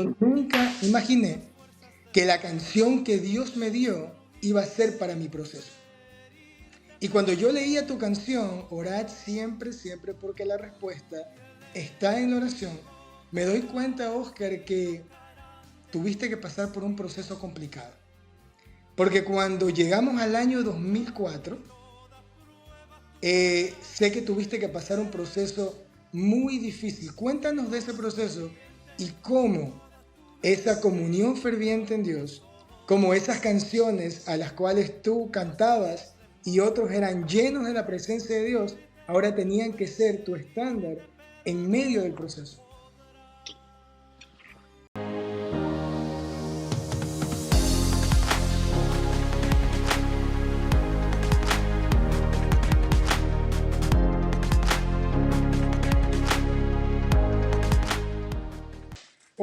yo nunca imaginé que la canción que Dios me dio iba a ser para mi proceso. Y cuando yo leía tu canción, orad siempre, siempre, porque la respuesta está en la oración, me doy cuenta, Oscar, que tuviste que pasar por un proceso complicado. Porque cuando llegamos al año 2004, sé que tuviste que pasar un proceso muy difícil. Cuéntanos de ese proceso y cómo esa comunión ferviente en Dios, como esas canciones a las cuales tú cantabas y otros eran llenos de la presencia de Dios, ahora tenían que ser tu estándar en medio del proceso.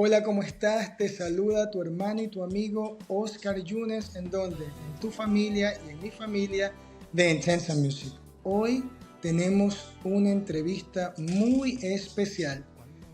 Hola, ¿cómo estás? Te saluda tu hermano y tu amigo Oscar Yunes, ¿en dónde? En tu familia y en mi familia de Intensa Music. Hoy tenemos una entrevista muy especial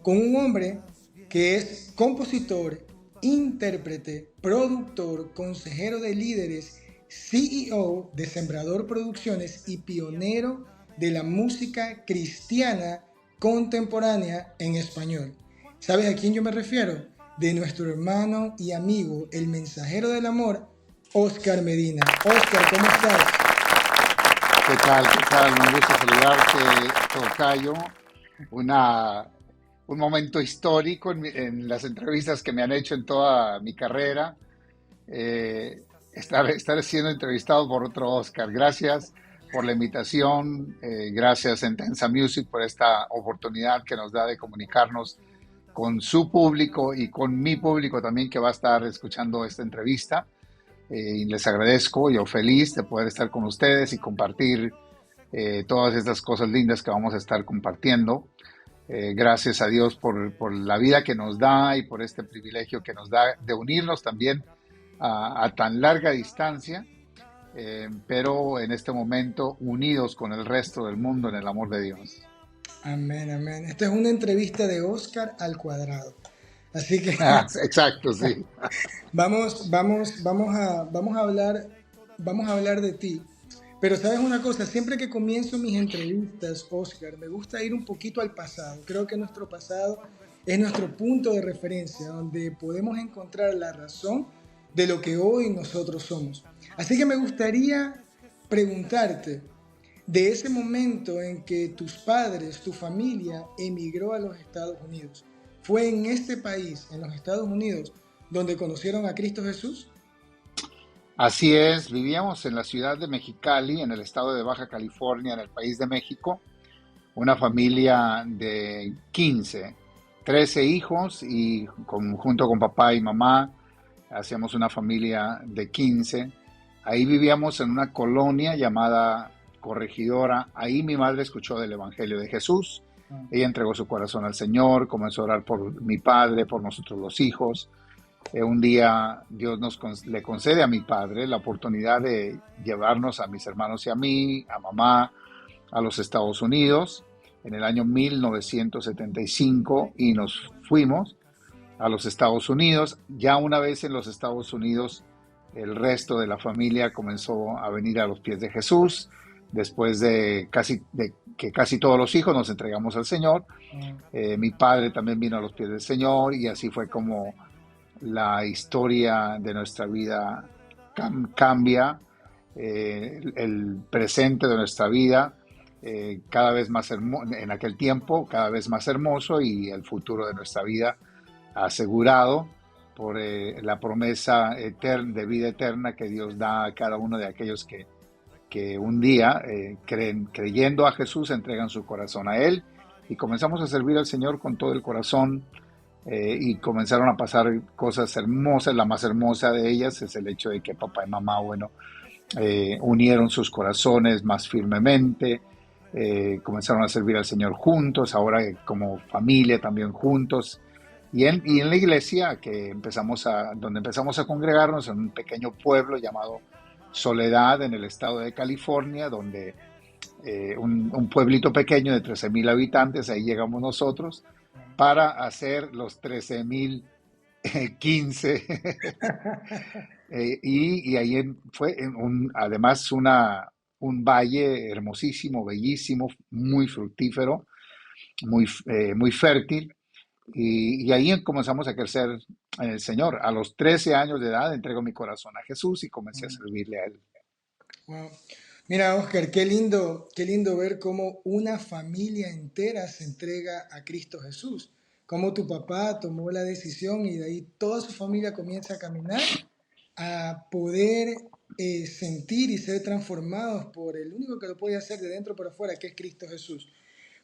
con un hombre que es compositor, intérprete, productor, consejero de líderes, CEO de Sembrador Producciones y pionero de la música cristiana contemporánea en español. ¿Sabes a quién yo me refiero? De nuestro hermano y amigo, el mensajero del amor, Oscar Medina. Oscar, ¿cómo estás? ¿Qué tal? ¿Qué tal? Un gusto saludarte, tocayo. Una, un momento histórico en las entrevistas que me han hecho en toda mi carrera. Estar siendo entrevistado por otro Oscar. Gracias por la invitación. Gracias a Intensa Music por esta oportunidad que nos da de comunicarnos con su público y con mi público también que va a estar escuchando esta entrevista. Y les agradezco, yo feliz de poder estar con ustedes y compartir todas estas cosas lindas que vamos a estar compartiendo. Gracias a Dios por la vida que nos da y por este privilegio que nos da de unirnos también a tan larga distancia, pero en este momento unidos con el resto del mundo en el amor de Dios. Amén, amén. Esta es una entrevista de Oscar al cuadrado. Así que Exacto, sí. vamos a hablar de ti. Pero sabes una cosa, siempre que comienzo mis entrevistas, Oscar, me gusta ir un poquito al pasado. Creo que nuestro pasado es nuestro punto de referencia, donde podemos encontrar la razón de lo que hoy nosotros somos. Así que me gustaría preguntarte de ese momento en que tus padres, tu familia emigró a los Estados Unidos. ¿Fue en este país, en los Estados Unidos, donde conocieron a Cristo Jesús? Así es, vivíamos en la ciudad de Mexicali, en el estado de Baja California, en el país de México, una familia de 15, 13 hijos y junto con papá y mamá hacíamos una familia de 15. Ahí vivíamos en una colonia llamada Corregidora. Ahí mi madre escuchó del Evangelio de Jesús. Ella entregó su corazón al Señor, comenzó a orar por mi padre, por nosotros los hijos. Un día Dios le concede a mi padre la oportunidad de llevarnos a mis hermanos y a mí, a mamá, a los Estados Unidos en el año 1975 y nos fuimos a los Estados Unidos. Ya una vez en los Estados Unidos, el resto de la familia comenzó a venir a los pies de Jesús. Después de que casi todos los hijos nos entregamos al Señor, mi padre también vino a los pies del Señor y así fue como la historia de nuestra vida cambia, el presente de nuestra vida cada vez más hermoso, en aquel tiempo cada vez más hermoso, y el futuro de nuestra vida asegurado por la promesa de vida eterna que Dios da a cada uno de aquellos que un día creyendo a Jesús entregan su corazón a Él, y comenzamos a servir al Señor con todo el corazón. Y comenzaron a pasar cosas hermosas. La más hermosa de ellas es el hecho de que papá y mamá, unieron sus corazones más firmemente, comenzaron a servir al Señor juntos, ahora como familia también juntos. Y en la iglesia donde empezamos a congregarnos, en un pequeño pueblo llamado Soledad, en el estado de California, donde un pueblito pequeño de 13,000 habitantes, ahí llegamos nosotros para hacer los 13,000 15. Y ahí fue además un valle hermosísimo, bellísimo, muy fructífero, muy fértil. Y ahí comenzamos a crecer en el Señor. A los 13 años de edad entrego mi corazón a Jesús y comencé a servirle a Él. Wow. Mira, Oscar, qué lindo ver cómo una familia entera se entrega a Cristo Jesús. Cómo tu papá tomó la decisión y de ahí toda su familia comienza a caminar, a poder sentir y ser transformados por el único que lo puede hacer de dentro para afuera, que es Cristo Jesús.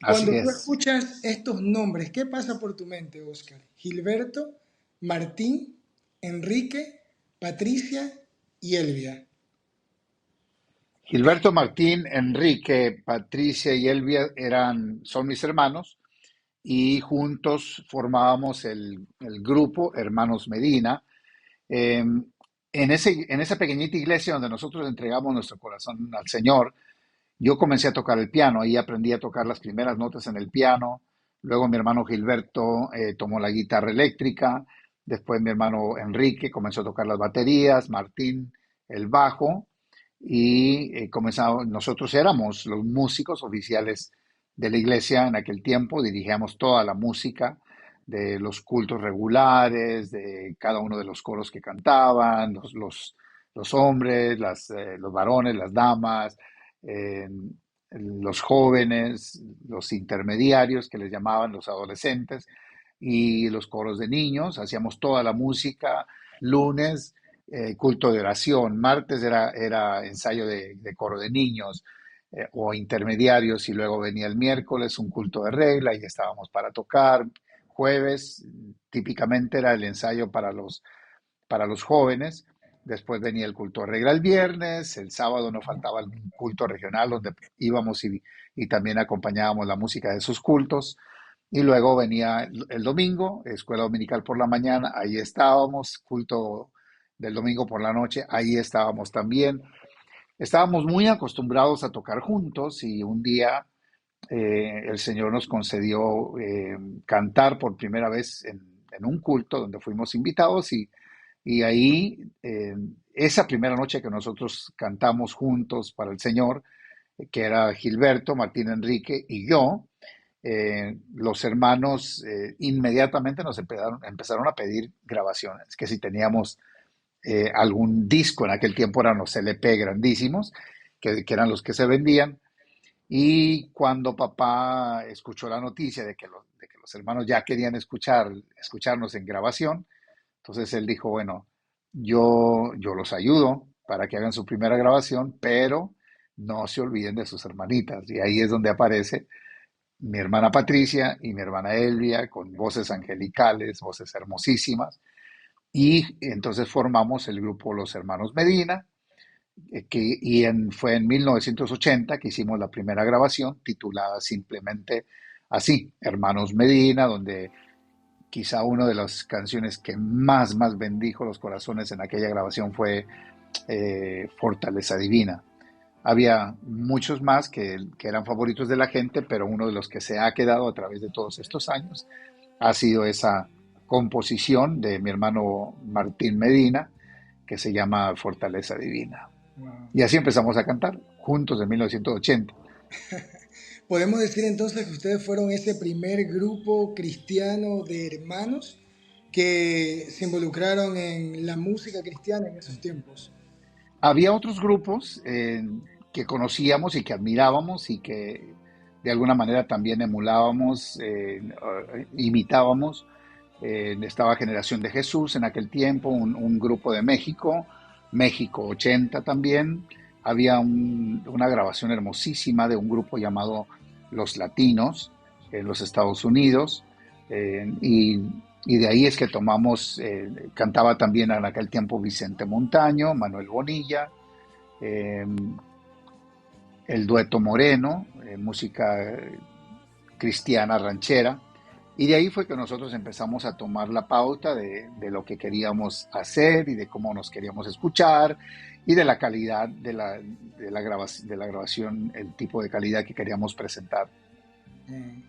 Así Cuando tú es. escuchas estos nombres, ¿qué pasa por tu mente, Oscar? Gilberto, Martín, Enrique, Patricia y Elvia. Gilberto, Martín, Enrique, Patricia y Elvia son mis hermanos y juntos formábamos el grupo Hermanos Medina. En esa pequeñita iglesia donde nosotros entregamos nuestro corazón al Señor, yo comencé a tocar el piano, ahí aprendí a tocar las primeras notas en el piano, luego mi hermano Gilberto tomó la guitarra eléctrica, después mi hermano Enrique comenzó a tocar las baterías, Martín el bajo, y comenzamos, nosotros éramos los músicos oficiales de la iglesia en aquel tiempo, dirigíamos toda la música de los cultos regulares, de cada uno de los coros que cantaban, los hombres, los varones, las damas, eh, los jóvenes, los intermediarios que les llamaban los adolescentes y los coros de niños. Hacíamos toda la música. Lunes, culto de oración. Martes era ensayo de coro de niños o intermediarios y luego venía el miércoles un culto de regla y estábamos para tocar. Jueves típicamente era el ensayo para los jóvenes. Después venía el culto de regla el viernes, el sábado no faltaba el culto regional donde íbamos y también acompañábamos la música de esos cultos. Y luego venía el domingo, escuela dominical por la mañana, ahí estábamos, culto del domingo por la noche, ahí estábamos también. Estábamos muy acostumbrados a tocar juntos y un día el Señor nos concedió cantar por primera vez en un culto donde fuimos invitados y ahí, esa primera noche que nosotros cantamos juntos para el Señor, que era Gilberto, Martín Enrique y yo, los hermanos inmediatamente nos empezaron a pedir grabaciones, que si teníamos algún disco, en aquel tiempo eran los LP grandísimos, que eran los que se vendían, y cuando papá escuchó la noticia de que los hermanos ya querían escucharnos en grabación, entonces él dijo, bueno, yo los ayudo para que hagan su primera grabación, pero no se olviden de sus hermanitas. Y ahí es donde aparece mi hermana Patricia y mi hermana Elvia con voces angelicales, voces hermosísimas. Y entonces formamos el grupo Los Hermanos Medina, fue en 1980 que hicimos la primera grabación titulada simplemente así, Hermanos Medina, donde quizá una de las canciones que más bendijo los corazones en aquella grabación fue Fortaleza Divina. Había muchos más que eran favoritos de la gente, pero uno de los que se ha quedado a través de todos estos años ha sido esa composición de mi hermano Martín Medina, que se llama Fortaleza Divina. Wow. Y así empezamos a cantar, juntos en 1980. Podemos decir entonces que ustedes fueron ese primer grupo cristiano de hermanos que se involucraron en la música cristiana en esos tiempos. Había otros grupos que conocíamos y que admirábamos y que de alguna manera también emulábamos, imitábamos. Estaba Generación de Jesús en aquel tiempo, un grupo de México, México 80 también. Había una grabación hermosísima de un grupo llamado Los Latinos en los Estados Unidos. Y de ahí es que tomamos, cantaba también en aquel tiempo Vicente Montaño, Manuel Bonilla, eh, el dueto Moreno, música cristiana ranchera. Y de ahí fue que nosotros empezamos a tomar la pauta de lo que queríamos hacer y de cómo nos queríamos escuchar y de la calidad de la grabación, el tipo de calidad que queríamos presentar. Mm,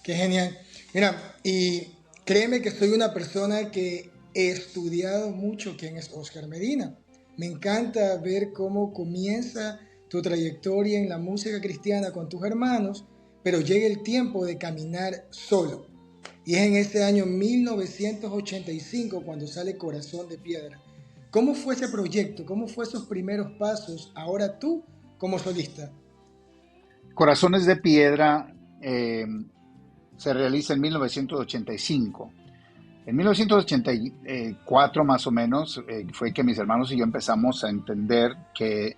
qué genial. Mira, y créeme que soy una persona que he estudiado mucho quién es Oscar Medina. Me encanta ver cómo comienza tu trayectoria en la música cristiana con tus hermanos, pero llega el tiempo de caminar solo. Y es en ese año 1985 cuando sale Corazón de Piedra. ¿Cómo fue ese proyecto? ¿Cómo fue esos primeros pasos ahora tú como solista? Corazones de Piedra se realiza en 1985. En 1984 más o menos fue que mis hermanos y yo empezamos a entender que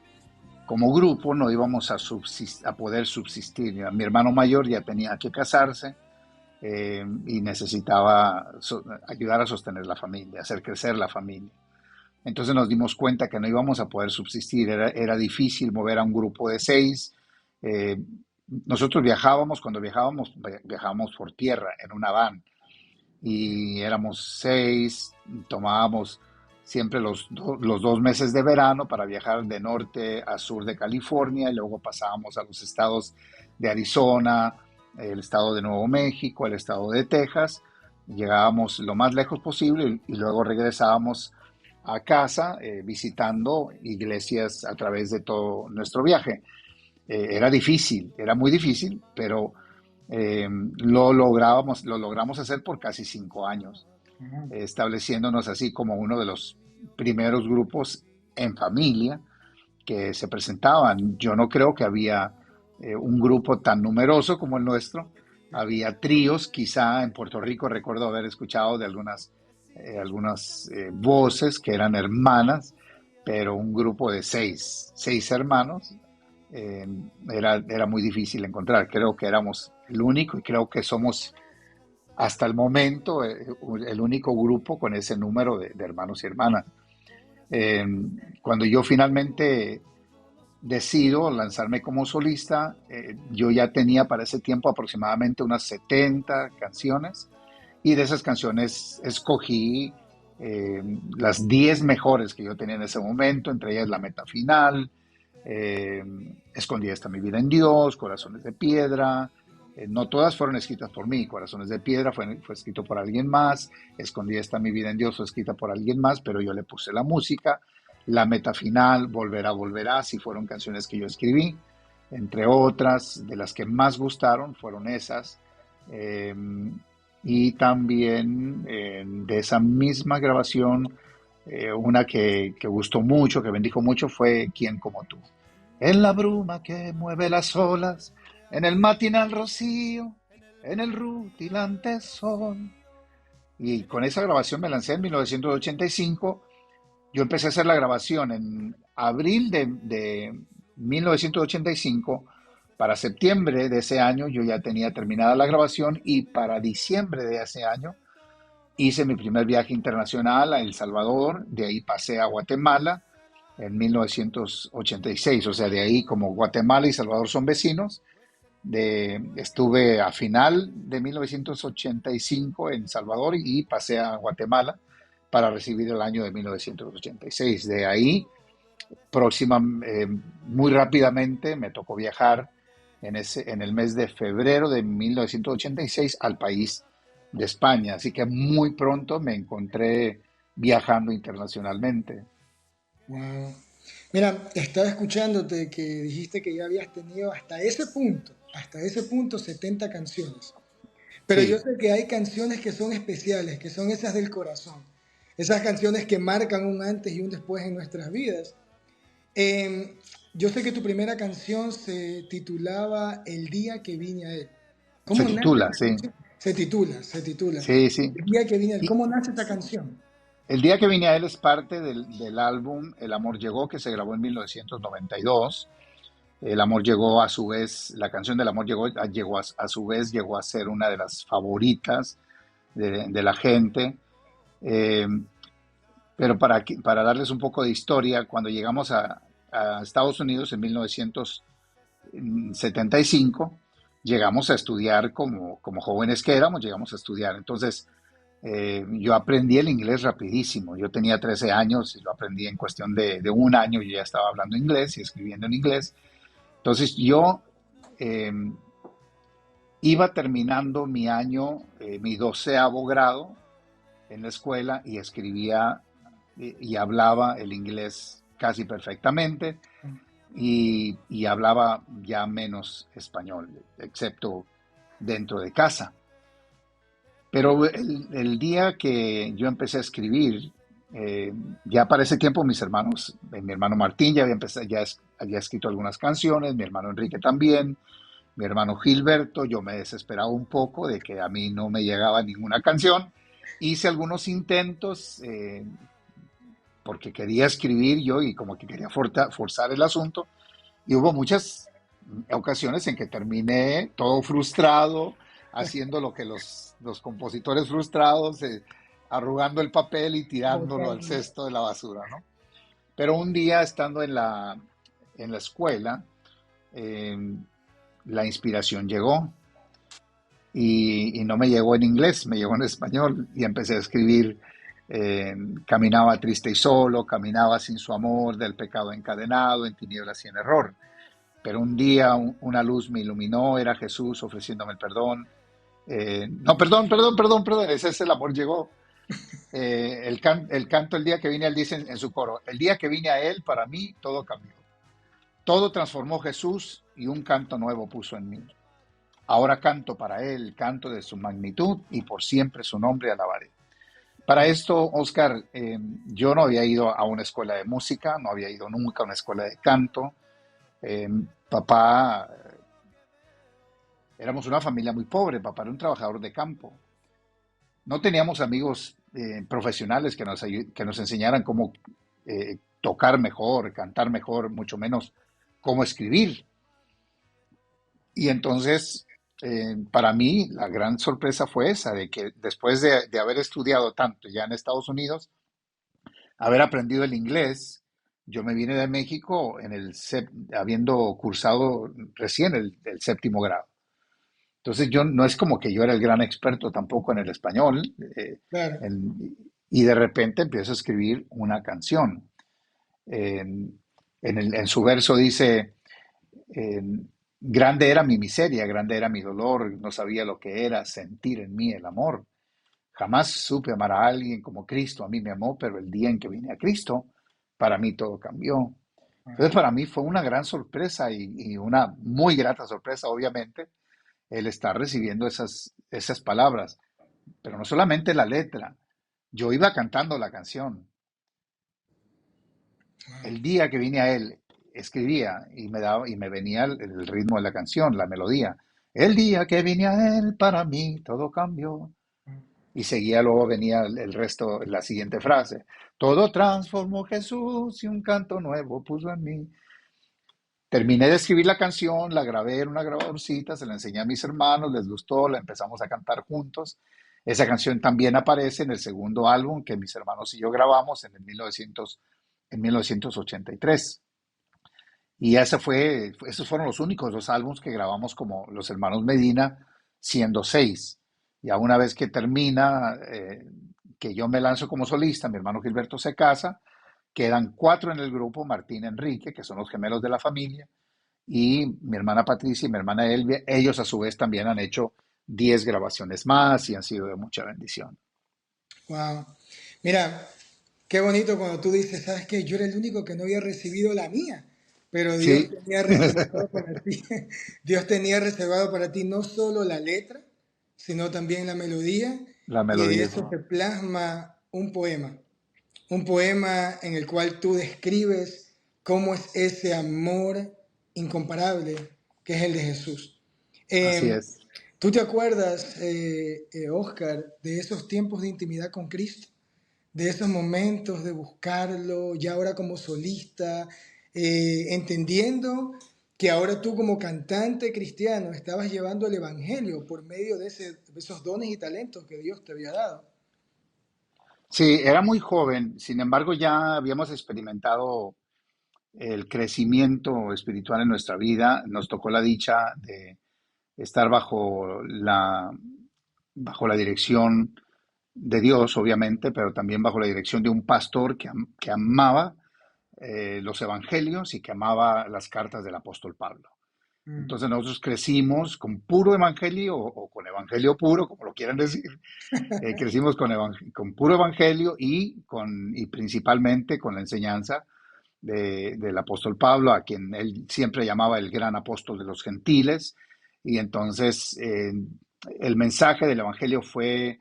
como grupo no íbamos a poder subsistir. Mi hermano mayor ya tenía que casarse y necesitaba ayudar a sostener la familia, hacer crecer la familia. Entonces nos dimos cuenta que no íbamos a poder subsistir, era difícil mover a un grupo de 6. Eh, Nosotros viajábamos, cuando viajábamos por tierra en una van y éramos 6, tomábamos siempre los 2 meses de verano para viajar de norte a sur de California y luego pasábamos a los estados de Arizona, el estado de Nuevo México, el estado de Texas, llegábamos lo más lejos posible y luego regresábamos a casa visitando iglesias a través de todo nuestro viaje. Era difícil, era muy difícil, pero lo logramos hacer por casi 5 años, estableciéndonos así como uno de los primeros grupos en familia que se presentaban. Yo no creo que había un grupo tan numeroso como el nuestro. Había tríos, quizá en Puerto Rico recuerdo haber escuchado de algunas voces que eran hermanas, pero un grupo de seis hermanos eh, era muy difícil encontrar. Creo que éramos el único y creo que somos hasta el momento el único grupo con ese número de hermanos y hermanas. Eh, Cuando yo finalmente decido lanzarme como solista, yo ya tenía para ese tiempo aproximadamente unas 70 canciones y de esas canciones escogí las 10 mejores que yo tenía en ese momento, entre ellas La Meta Final, eh, Escondida está mi vida en Dios, Corazones de Piedra. No todas fueron escritas por mí. Corazones de Piedra fue escrito por alguien más, Escondida está mi vida en Dios fue escrita por alguien más, pero yo le puse la música. La Meta Final, Volverá, Volverá, sí fueron canciones que yo escribí. Entre otras, de las que más gustaron fueron esas. Eh, y también de esa misma grabación, una que gustó mucho, que bendijo mucho, fue ¿Quién como tú? En la bruma que mueve las olas, en el matinal rocío, en el rutilante sol. Y con esa grabación me lancé en 1985. Yo empecé a hacer la grabación en abril de 1985. Para septiembre de ese año yo ya tenía terminada la grabación y para diciembre de ese año hice mi primer viaje internacional a El Salvador, de ahí pasé a Guatemala en 1986, o sea, de ahí como Guatemala y Salvador son vecinos, estuve a final de 1985 en Salvador y pasé a Guatemala para recibir el año de 1986. De ahí, próxima, muy rápidamente me tocó viajar en el mes de febrero de 1986 al país de España. Así que muy pronto me encontré viajando internacionalmente. Wow. Mira, estaba escuchándote que dijiste que ya habías tenido hasta ese punto 70 canciones. Pero yo Sí, sé que hay canciones que son especiales, que son esas del corazón. Esas canciones que marcan un antes y un después en nuestras vidas. Eh, yo sé que tu primera canción se titulaba El día que vine a él. se ¿Cómo nace titula, esa sí, canción? Se titula. sí, sí. El día que vine a él. Y ¿Cómo nace esa canción? el día que vine a él es parte del álbum El amor llegó, que se grabó en 1992. El amor llegó a su vez, la canción del amor llegó a su vez, llegó a ser una de las favoritas de la gente. Eh, pero para darles un poco de historia, cuando llegamos a Estados Unidos en 1975, llegamos a estudiar como jóvenes que éramos, llegamos a estudiar. Entonces, yo aprendí el inglés rapidísimo. Yo tenía 13 años y lo aprendí en cuestión de un año. Yo ya estaba hablando inglés y escribiendo en inglés. Entonces, yo eh, iba terminando mi año, mi 12º grado, en la escuela y escribía y hablaba el inglés casi perfectamente y hablaba ya menos español, excepto dentro de casa. Pero el día que yo empecé a escribir, eh, ya para ese tiempo mis hermanos, mi hermano Martín ya había escrito algunas canciones, mi hermano Enrique también, mi hermano Gilberto, yo me desesperaba un poco de que a mí no me llegaba ninguna canción. Hice algunos intentos porque quería escribir yo y como que quería forzar el asunto. Y hubo muchas ocasiones en que terminé todo frustrado, haciendo lo que los compositores frustrados, arrugando el papel y tirándolo al Botando. cesto de la basura, ¿no? Pero un día estando en la escuela, eh, la inspiración llegó y no me llegó en inglés, me llegó en español y empecé a escribir. Caminaba triste y solo, caminaba sin su amor, del pecado encadenado, en tinieblas y en error. Pero un día una luz me iluminó, era Jesús ofreciéndome el perdón. No, perdón, ese es el amor llegó. El canto el día que vine a él dice en su coro, el día que vine a él, para mí todo cambió. Todo transformó Jesús y un canto nuevo puso en mí. Ahora canto para él, canto de su magnitud y por siempre su nombre alabaré. Para esto, Oscar, yo no había ido a una escuela de música, no había ido nunca a una escuela de canto. Eh, Papá, éramos una familia muy pobre, papá era un trabajador de campo. No teníamos amigos profesionales que nos enseñaran cómo tocar mejor, cantar mejor, mucho menos cómo escribir. Y entonces, para mí, la gran sorpresa fue esa, de que después de haber estudiado tanto ya en Estados Unidos, haber aprendido el inglés, yo me vine de México habiendo cursado recién el séptimo grado. Entonces yo no es como que yo era el gran experto tampoco en el español, Claro. y de repente empiezo a escribir una canción. En su verso dice, eh, grande era mi miseria, grande era mi dolor, no sabía lo que era sentir en mí el amor. Jamás supe amar a alguien como Cristo a mí me amó, pero el día en que vine a Cristo, para mí todo cambió. Entonces para mí fue una gran sorpresa y una muy grata sorpresa, obviamente, el estar recibiendo esas palabras, pero no solamente la letra, yo iba cantando la canción. El día que vine a él, escribía y me venía el ritmo de la canción, la melodía. El día que vine a él, para mí todo cambió. Y seguía, luego venía el resto, la siguiente frase. Todo transformó Jesús y un canto nuevo puso en mí. Terminé de escribir la canción, la grabé en una grabadorcita, se la enseñé a mis hermanos, les gustó, la empezamos a cantar juntos. Esa canción también aparece en el segundo álbum que mis hermanos y yo grabamos en 1983. Y esos fueron los únicos dos álbumes que grabamos como los hermanos Medina, siendo seis. Ya una vez que termina, que yo me lanzo como solista, mi hermano Gilberto se casa, quedan cuatro en el grupo, Martín, Enrique, que son los gemelos de la familia, y mi hermana Patricia y mi hermana Elvia, ellos a su vez también han hecho 10 grabaciones más y han sido de mucha bendición. Wow. Mira, qué bonito cuando tú dices, ¿sabes qué? Yo era el único que no había recibido la mía, pero Dios Sí, tenía reservado para ti. Dios tenía reservado para ti no solo la letra, sino también la melodía, la y de melodía. eso se plasma un poema en el cual tú describes cómo es ese amor incomparable que es el de Jesús. Así Eh, es. ¿Tú te acuerdas, Oscar, de esos tiempos de intimidad con Cristo? De esos momentos de buscarlo, ya ahora como solista, entendiendo que ahora tú como cantante cristiano estabas llevando el Evangelio por medio de esos dones y talentos que Dios te había dado. Sí, era muy joven, sin embargo ya habíamos experimentado el crecimiento espiritual en nuestra vida. Nos tocó la dicha de estar bajo la dirección de Dios, obviamente, pero también bajo la dirección de un pastor que amaba los evangelios y que amaba las cartas del apóstol Pablo. Mm. Entonces nosotros crecimos con puro evangelio o con evangelio puro, como lo quieran decir. Crecimos con puro evangelio y principalmente con la enseñanza del apóstol Pablo, a quien él siempre llamaba el gran apóstol de los gentiles. Y entonces el mensaje del evangelio fue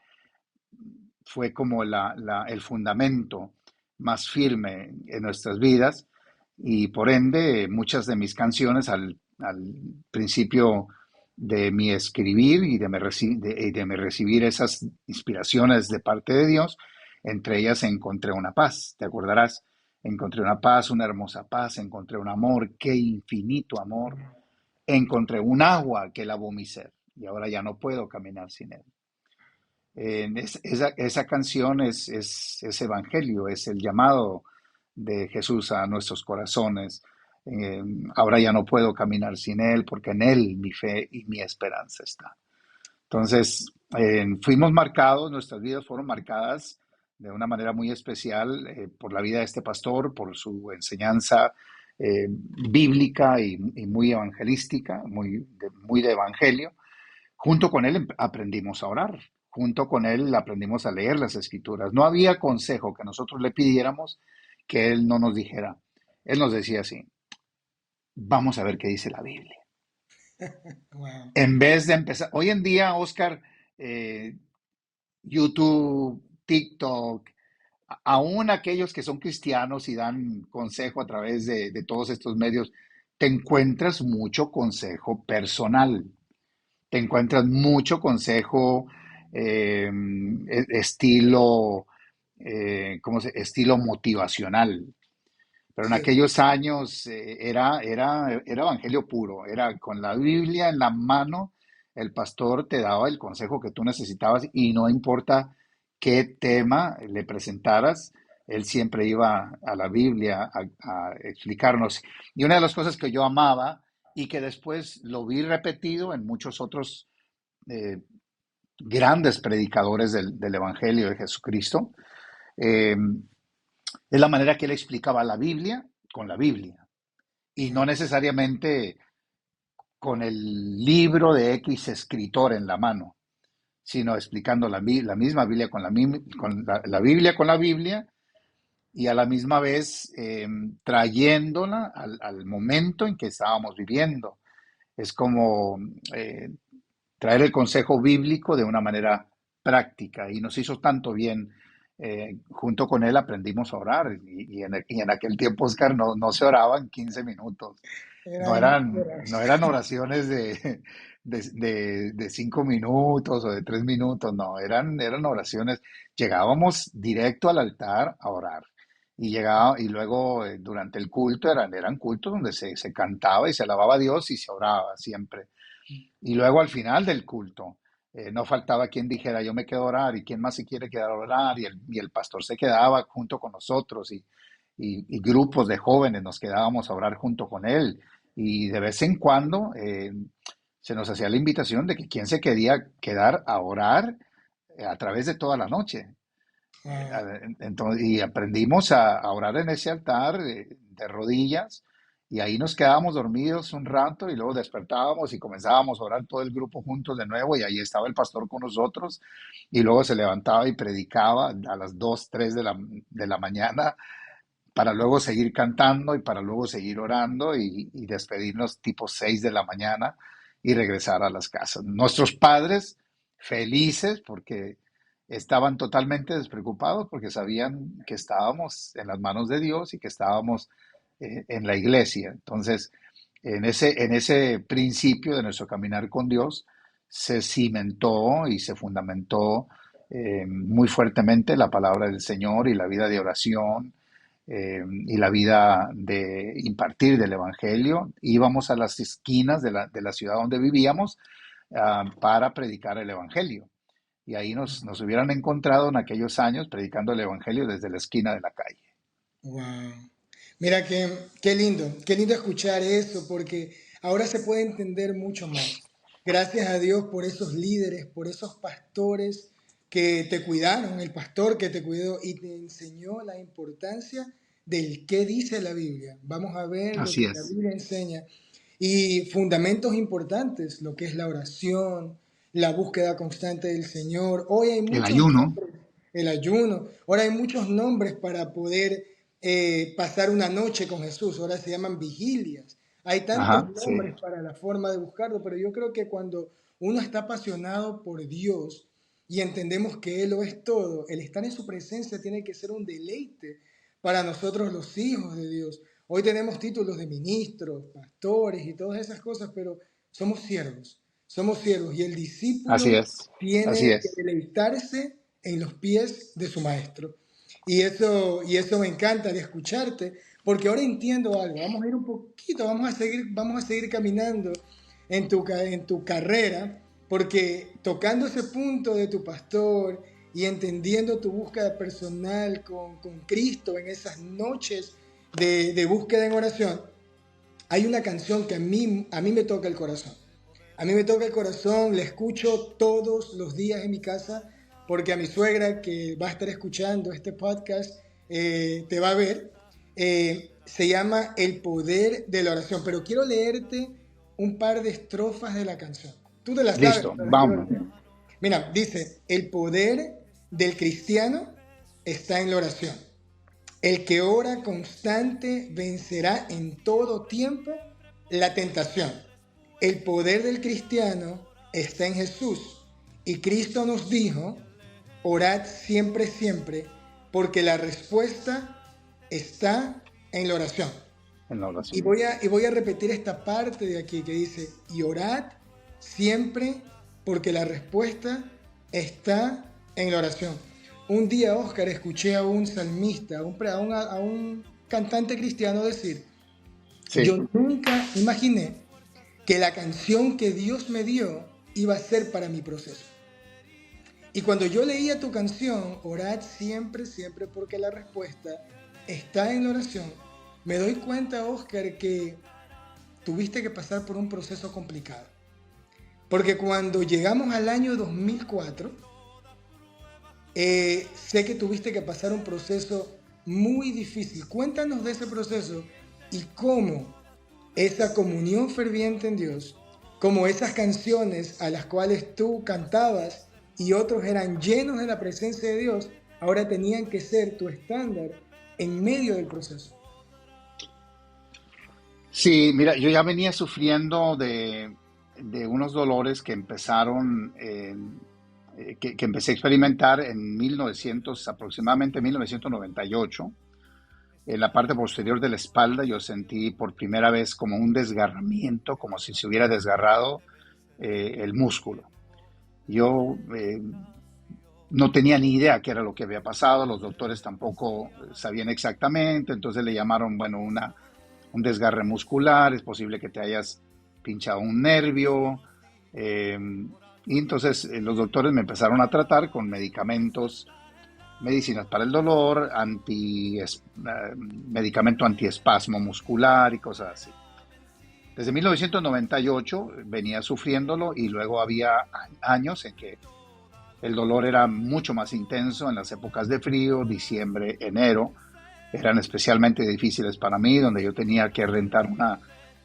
como el fundamento más firme en nuestras vidas y por ende muchas de mis canciones al principio de mi escribir y de me recibir esas inspiraciones de parte de Dios, entre ellas encontré una paz, te acordarás, encontré una paz, una hermosa paz, encontré un amor, qué infinito amor, encontré un agua que lavó mi ser y ahora ya no puedo caminar sin él. Esa canción es evangelio, es el llamado de Jesús a nuestros corazones. Eh, Ahora ya no puedo caminar sin Él porque en Él mi fe y mi esperanza está. Entonces, fuimos marcados, nuestras vidas fueron marcadas de una manera muy especial por la vida de este pastor, por su enseñanza bíblica y muy evangelística, muy de evangelio. Junto con él aprendimos a orar, junto con él aprendimos a leer las escrituras. No había consejo que nosotros le pidiéramos que él no nos dijera. Él nos decía así, vamos a ver qué dice la Biblia. Wow. En vez de empezar, hoy en día, Oscar, eh, YouTube, TikTok, aún aquellos que son cristianos y dan consejo a través de todos estos medios, te encuentras mucho consejo personal. Te encuentras mucho consejo estilo, estilo motivacional. Pero en Sí. aquellos años era evangelio puro, era con la Biblia en la mano, el pastor te daba el consejo que tú necesitabas y no importa qué tema le presentaras, él siempre iba a la Biblia a explicarnos. Y una de las cosas que yo amaba y que después lo vi repetido en muchos otros eh, grandes predicadores del Evangelio de Jesucristo, eh, es la manera que él explicaba la Biblia con la Biblia y no necesariamente con el libro de X escritor en la mano, sino explicando la misma Biblia con la Biblia con la Biblia y a la misma vez trayéndola al momento en que estábamos viviendo. Es como traer el consejo bíblico de una manera práctica y nos hizo tanto bien. Junto con él aprendimos a orar y en aquel tiempo, Oscar, no se oraba en 15 minutos. Eran No horas. eran oraciones de 5 minutos o de 3 minutos, no, eran oraciones. Llegábamos directo al altar a orar. Y luego durante el culto eran cultos donde se cantaba y se alababa a Dios y se oraba siempre. Y luego al final del culto, no faltaba quien dijera, yo me quedo a orar, y quién más se quiere quedar a orar, y el pastor se quedaba junto con nosotros, y grupos de jóvenes nos quedábamos a orar junto con él. Y de vez en cuando se nos hacía la invitación de que quien se quería quedar a orar a través de toda la noche. Wow. Entonces, y aprendimos a orar en ese altar de rodillas y ahí nos quedábamos dormidos un rato y luego despertábamos y comenzábamos a orar todo el grupo juntos de nuevo y ahí estaba el pastor con nosotros y luego se levantaba y predicaba a las 2 3 de la mañana para luego seguir cantando y para luego seguir orando y despedirnos tipo 6 de la mañana y regresar a las casas. Nuestros padres felices porque estaban totalmente despreocupados porque sabían que estábamos en las manos de Dios y que estábamos en la iglesia. Entonces, en ese principio de nuestro caminar con Dios, se cimentó y se fundamentó muy fuertemente la palabra del Señor y la vida de oración y la vida de impartir del Evangelio. Íbamos a las esquinas de la ciudad donde vivíamos para predicar el Evangelio. Y ahí nos hubieran encontrado en aquellos años predicando el Evangelio desde la esquina de la calle. Wow. Mira qué lindo escuchar eso, porque ahora se puede entender mucho más. Gracias a Dios por esos líderes, por esos pastores que te cuidaron, el pastor que te cuidó y te enseñó la importancia del qué dice la Biblia. Vamos a ver lo Así que la es. Biblia enseña. y fundamentos importantes, lo que es la oración, la búsqueda constante del Señor. Hoy hay El muchos ayuno, nombres, el ayuno, ahora hay muchos nombres para poder pasar una noche con Jesús, ahora se llaman vigilias. Hay tantos ajá, sí, nombres para la forma de buscarlo, pero yo creo que cuando uno está apasionado por Dios y entendemos que Él lo es todo, el estar en su presencia tiene que ser un deleite para nosotros los hijos de Dios. Hoy tenemos títulos de ministros, pastores y todas esas cosas, pero somos siervos y el así discípulo es, así tiene que es, deleitarse en los pies de su maestro. Y eso me encanta de escucharte, porque ahora entiendo algo. Vamos a ir un poquito, vamos a seguir caminando en tu carrera, porque tocando ese punto de tu pastor y entendiendo tu búsqueda personal con Cristo en esas noches de búsqueda en oración, hay una canción que a mí me toca el corazón. A mí me toca el corazón, la escucho todos los días en mi casa, porque a mi suegra que va a estar escuchando este podcast te va a ver. Se llama El poder de la oración, pero quiero leerte un par de estrofas de la canción. Tú te las sabes, listo, pero las quiero vamos, leer. Mira, dice, el poder del cristiano está en la oración. El que ora constante vencerá en todo tiempo la tentación. El poder del cristiano está en Jesús. Y Cristo nos dijo, orad siempre, siempre, porque la respuesta está en la oración. en la oración. Y voy a repetir esta parte de aquí que dice, y orad siempre, porque la respuesta está en la oración. Un día, Oscar, escuché a un salmista, a un cantante cristiano decir, yo Sí, nunca imaginé que la canción que Dios me dio iba a ser para mi proceso. Y cuando yo leía tu canción, orad siempre, siempre, porque la respuesta está en la oración, me doy cuenta, Oscar, que tuviste que pasar por un proceso complicado. Porque cuando llegamos al año 2004, sé que tuviste que pasar un proceso muy difícil. Cuéntanos de ese proceso y cómo esa comunión ferviente en Dios, como esas canciones a las cuales tú cantabas y otros eran llenos de la presencia de Dios, ahora tenían que ser tu estándar en medio del proceso. sí, mira, yo ya venía sufriendo de unos dolores que empezaron, que empecé a experimentar en 1900, aproximadamente 1998. En la parte posterior de la espalda yo sentí por primera vez como un desgarramiento, como si se hubiera desgarrado el músculo. Yo no tenía ni idea qué era lo que había pasado, los doctores tampoco sabían exactamente, entonces le llamaron, bueno, un desgarre muscular, es posible que te hayas pinchado un nervio. eh, y entonces los doctores me empezaron a tratar con medicamentos, medicinas para el dolor, medicamento antiespasmo muscular y cosas así. Desde 1998 venía sufriéndolo y luego había años en que el dolor era mucho más intenso en las épocas de frío, diciembre, enero. Eran especialmente difíciles para mí, donde yo tenía que rentar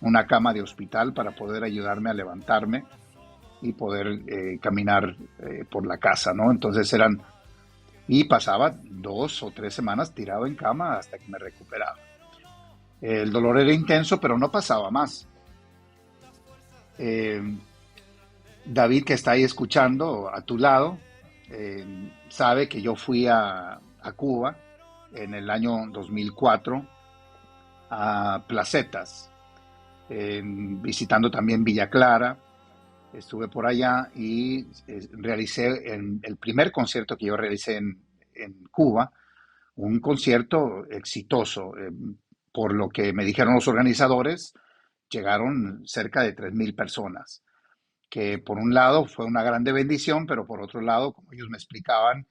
una cama de hospital para poder ayudarme a levantarme y poder caminar por la casa, ¿no? Entonces y pasaba 2 o 3 semanas tirado en cama hasta que me recuperaba. El dolor era intenso, pero no pasaba más. Eh, David, que está ahí escuchando a tu lado, sabe que yo fui a Cuba en el año 2004 a Placetas, visitando también Villa Clara. Estuve por allá y realicé el primer concierto que yo realicé en Cuba, un concierto exitoso. Por lo que me dijeron los organizadores, llegaron cerca de 3.000 personas, que por un lado fue una grande bendición, pero por otro lado, como ellos me explicaban,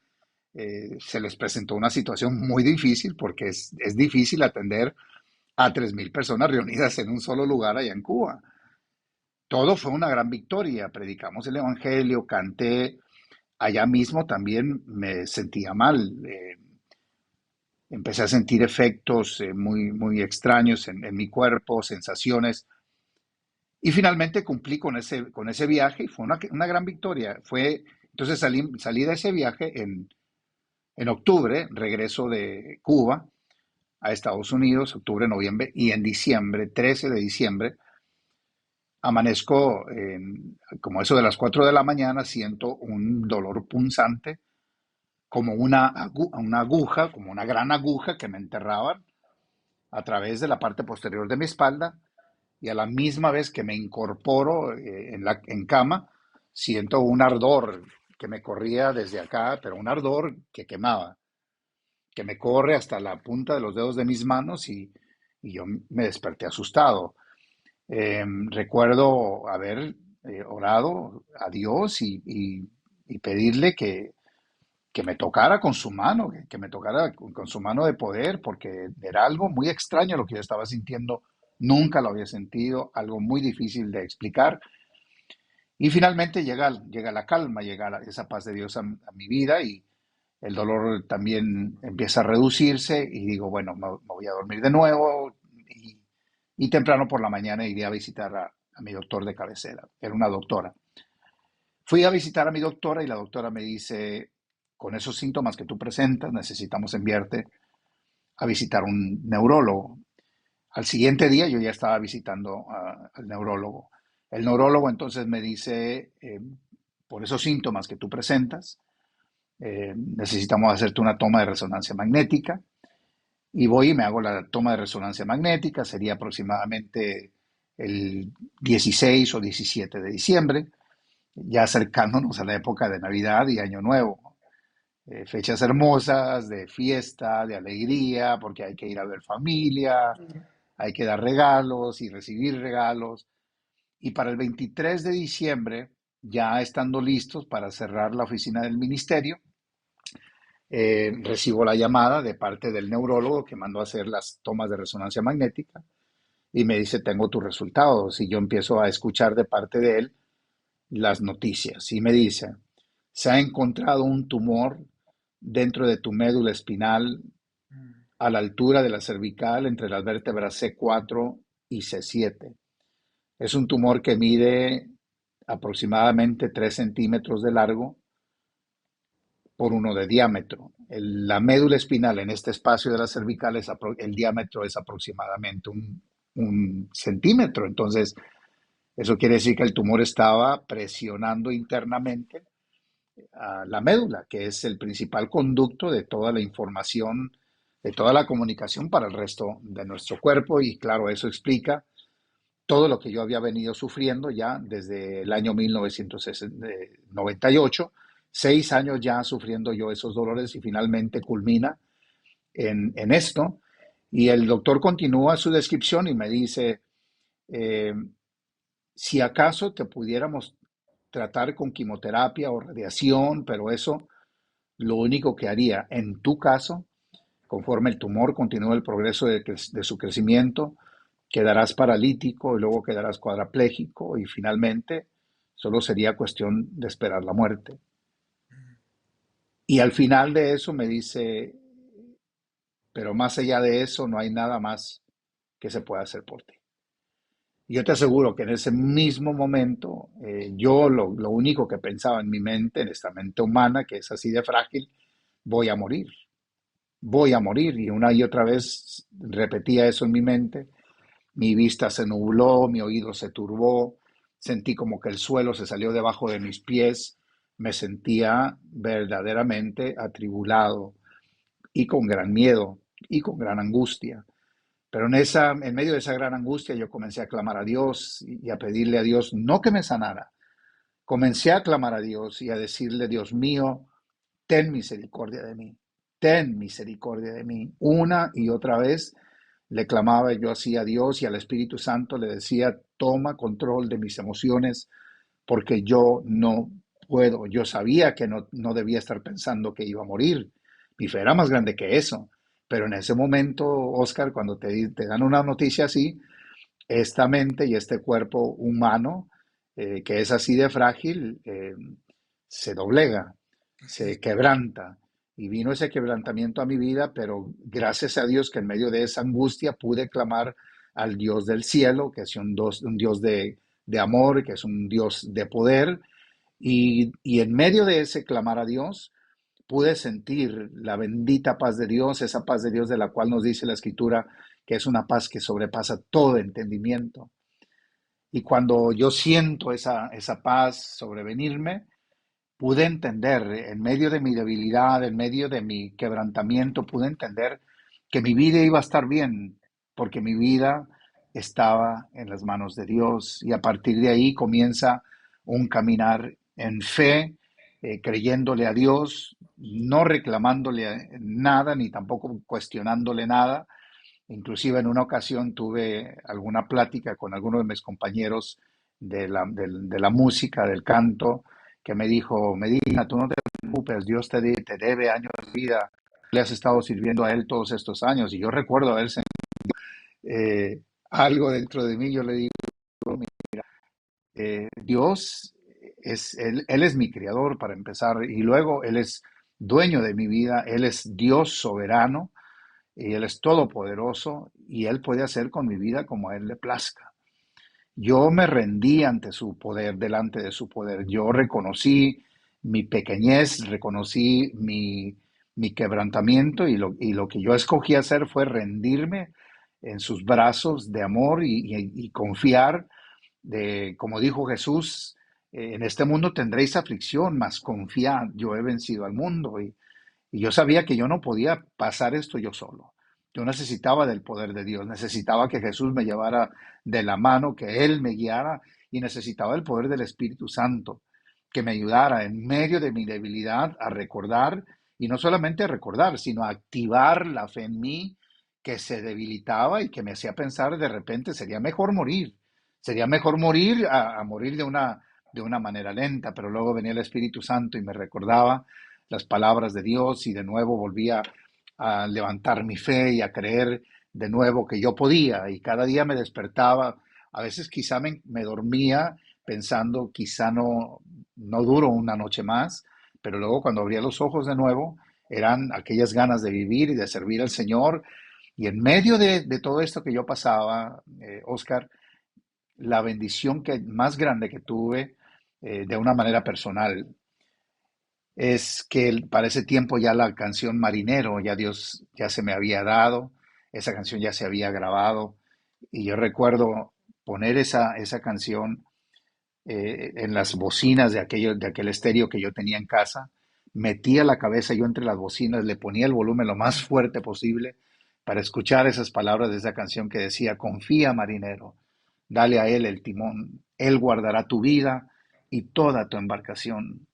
se les presentó una situación muy difícil porque es difícil atender a 3.000 personas reunidas en un solo lugar allá en Cuba. Todo fue una gran victoria, predicamos el Evangelio, canté, allá mismo también me sentía mal, empecé a sentir efectos muy, muy extraños en mi cuerpo, sensaciones, Y finalmente cumplí con ese viaje y fue una gran victoria. Entonces salí de ese viaje en octubre, regreso de Cuba a Estados Unidos, octubre, noviembre, y en diciembre, 13 de diciembre, amanezco, como eso de las 4 de la mañana, siento un dolor punzante, como una aguja, como una gran aguja que me enterraban a través de la parte posterior de mi espalda, y a la misma vez que me incorporo en cama, siento un ardor que me corría desde acá, pero un ardor que quemaba, que me corre hasta la punta de los dedos de mis manos y yo me desperté asustado. Recuerdo haber orado a Dios y pedirle que me tocara con su mano, que me tocara con su mano de poder, porque era algo muy extraño lo que yo estaba sintiendo, nunca lo había sentido, algo muy difícil de explicar. Y finalmente llega la calma, esa paz de Dios a mi vida y el dolor también empieza a reducirse y digo, bueno, me voy a dormir de nuevo y temprano por la mañana iré a visitar a mi doctor de cabecera. Era una doctora. Fui a visitar a mi doctora y la doctora me dice, con esos síntomas que tú presentas, necesitamos enviarte a visitar un neurólogo. Al siguiente día yo ya estaba visitando al neurólogo. El neurólogo entonces me dice, por esos síntomas que tú presentas, necesitamos hacerte una toma de resonancia magnética. Y voy y me hago la toma de resonancia magnética, sería aproximadamente el 16 o 17 de diciembre, ya acercándonos a la época de Navidad y Año Nuevo. Fechas hermosas, de fiesta, de alegría, porque hay que ir a ver familia, hay que dar regalos y recibir regalos. Y para el 23 de diciembre, ya estando listos para cerrar la oficina del ministerio, recibo la llamada de parte del neurólogo que mandó a hacer las tomas de resonancia magnética y me dice, tengo tus resultados. Y yo empiezo a escuchar de parte de él las noticias y me dice, se ha encontrado un tumor dentro de tu médula espinal a la altura de la cervical entre las vértebras C4 y C7. Es un tumor que mide aproximadamente 3 centímetros de largo por 1 de diámetro. La médula espinal en este espacio de la cervical, el diámetro es aproximadamente un centímetro. Entonces, eso quiere decir que el tumor estaba presionando internamente a la médula, que es el principal conducto de toda la información, de toda la comunicación para el resto de nuestro cuerpo. Y claro, eso explica todo lo que yo había venido sufriendo ya desde el año 1998, 6 años ya sufriendo yo esos dolores y finalmente culmina en esto. Y el doctor continúa su descripción y me dice, eh, si acaso te pudiéramos tratar con quimioterapia o radiación, pero eso lo único que haría en tu caso, conforme el tumor continúa el progreso de su crecimiento, quedarás paralítico y luego quedarás cuadraplégico y finalmente solo sería cuestión de esperar la muerte. Y al final de eso me dice, pero más allá de eso no hay nada más que se pueda hacer por ti. Y yo te aseguro que en ese mismo momento yo lo único que pensaba en mi mente, en esta mente humana que es así de frágil, voy a morir, voy a morir. Y una y otra vez repetía eso en mi mente. Mi vista se nubló, mi oído se turbó, sentí como que el suelo se salió debajo de mis pies, me sentía verdaderamente atribulado y con gran miedo y con gran angustia. Pero en medio de esa gran angustia yo comencé a clamar a Dios y a pedirle a Dios no que me sanara. Comencé a clamar a Dios y a decirle, Dios mío, ten misericordia de mí, ten misericordia de mí. Una y otra vez le clamaba yo así a Dios y al Espíritu Santo le decía, toma control de mis emociones porque yo no puedo. Yo sabía que no debía estar pensando que iba a morir. Mi fe era más grande que eso. Pero en ese momento, Oscar, cuando te dan una noticia así, esta mente y este cuerpo humano, que es así de frágil, se doblega, Así es. se quebranta. Y vino ese quebrantamiento a mi vida, pero gracias a Dios que en medio de esa angustia pude clamar al Dios del cielo, que es un Dios de amor, que es un Dios de poder, y en medio de ese clamar a Dios, pude sentir la bendita paz de Dios, esa paz de Dios de la cual nos dice la Escritura que es una paz que sobrepasa todo entendimiento. Y cuando yo siento esa paz sobrevenirme, pude entender, en medio de mi debilidad, en medio de mi quebrantamiento, pude entender que mi vida iba a estar bien, porque mi vida estaba en las manos de Dios. Y a partir de ahí comienza un caminar en fe, creyéndole a Dios, no reclamándole nada, ni tampoco cuestionándole nada. Inclusive en una ocasión tuve alguna plática con alguno de mis compañeros de la música, del canto, que me dijo: Medina, tú no te preocupes, Dios te debe años de vida, le has estado sirviendo a Él todos estos años. Y yo recuerdo haber sentido algo dentro de mí. Yo le digo: Dios Él es mi creador para empezar, y luego Él es dueño de mi vida, Él es Dios soberano, y Él es todopoderoso, y Él puede hacer con mi vida como a Él le plazca. Yo me rendí ante su poder, delante de su poder. Yo reconocí mi pequeñez, reconocí mi quebrantamiento, y lo que yo escogí hacer fue rendirme en sus brazos de amor, y confiar, como dijo Jesús, en este mundo tendréis aflicción, mas confiad, yo he vencido al mundo. Y yo sabía que yo no podía pasar esto yo solo. Yo necesitaba del poder de Dios, necesitaba que Jesús me llevara de la mano, que Él me guiara, y necesitaba el poder del Espíritu Santo, que me ayudara en medio de mi debilidad a recordar, y no solamente a recordar, sino a activar la fe en mí que se debilitaba y que me hacía pensar de repente sería mejor morir a morir de una manera lenta. Pero luego venía el Espíritu Santo y me recordaba las palabras de Dios, y de nuevo volvía a levantar mi fe y a creer de nuevo que yo podía, y cada día me despertaba. A veces quizá me dormía pensando: quizá no duro una noche más, pero luego cuando abría los ojos de nuevo eran aquellas ganas de vivir y de servir al Señor. Y en medio de todo esto que yo pasaba, Oscar, la bendición más grande que tuve, de una manera personal, es que para ese tiempo ya la canción Marinero, ya Dios ya se me había dado, esa canción ya se había grabado, y yo recuerdo poner esa canción, en las bocinas de aquel estéreo que yo tenía en casa, metía la cabeza yo entre las bocinas, le ponía el volumen lo más fuerte posible para escuchar esas palabras de esa canción que decía: confía, marinero, dale a él el timón, él guardará tu vida y toda tu embarcación.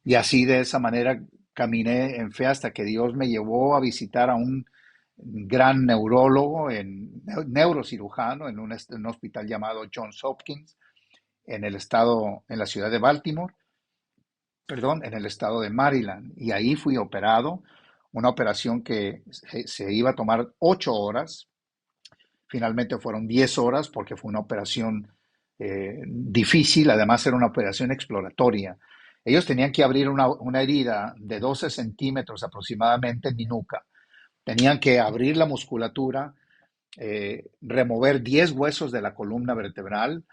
Y así, de esa manera, caminé en fe hasta que Dios me llevó a visitar a un gran neurólogo, neurocirujano, en un hospital llamado Johns Hopkins, en la ciudad de Baltimore, perdón, en el estado de Maryland. Y ahí fui operado, una operación que se iba a tomar 8 horas. Finalmente fueron 10 horas, porque fue una operación difícil. Además, era una operación exploratoria. Ellos tenían que abrir una herida de 12 centímetros aproximadamente en mi nuca. Tenían que abrir la musculatura, remover 10 huesos de la columna vertebral,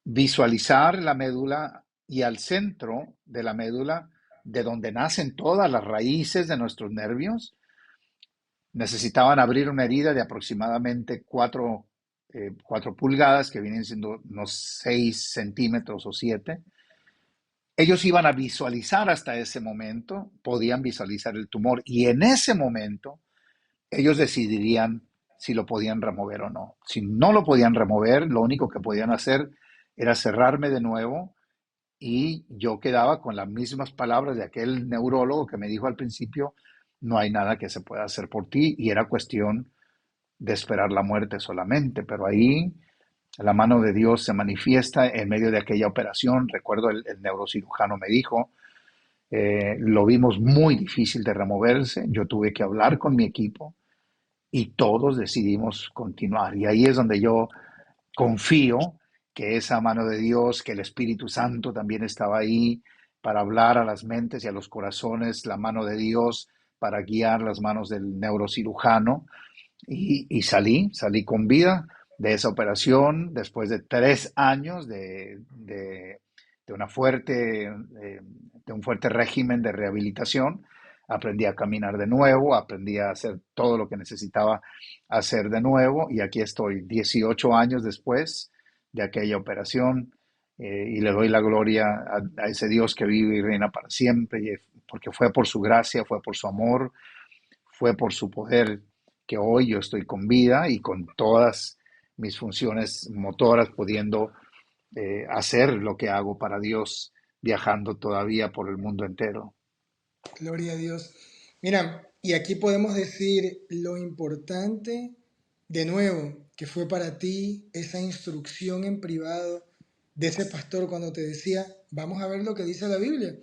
visualizar la médula, y al centro de la médula, de donde nacen todas las raíces de nuestros nervios, necesitaban abrir una herida de aproximadamente 4 pulgadas, que vienen siendo unos 6 centímetros o 7. Ellos iban a visualizar hasta ese momento, podían visualizar el tumor, y en ese momento ellos decidirían si lo podían remover o no. Si no lo podían remover, lo único que podían hacer era cerrarme de nuevo, y yo quedaba con las mismas palabras de aquel neurólogo que me dijo al principio: no hay nada que se pueda hacer por ti, y era cuestión de esperar la muerte solamente. Pero ahí la mano de Dios se manifiesta en medio de aquella operación. Recuerdo el neurocirujano me dijo: lo vimos muy difícil de removerse, yo tuve que hablar con mi equipo y todos decidimos continuar. Y ahí es donde yo confío que esa mano de Dios, que el Espíritu Santo también estaba ahí para hablar a las mentes y a los corazones, la mano de Dios para guiar las manos del neurocirujano, y salí con vida. de esa operación, después de 3 años de una de un fuerte régimen de rehabilitación, aprendí a caminar de nuevo, aprendí a hacer todo lo que necesitaba hacer de nuevo y aquí estoy 18 años después de aquella operación y le doy la gloria a ese Dios que vive y reina para siempre, porque fue por su gracia, fue por su amor, fue por su poder que hoy yo estoy con vida y con todas mis funciones motoras pudiendo hacer lo que hago para Dios, viajando todavía por el mundo entero. Gloria a Dios. Mira, y aquí podemos decir lo importante, de nuevo, que fue para ti esa instrucción en privado de ese pastor cuando te decía, vamos a ver lo que dice la Biblia.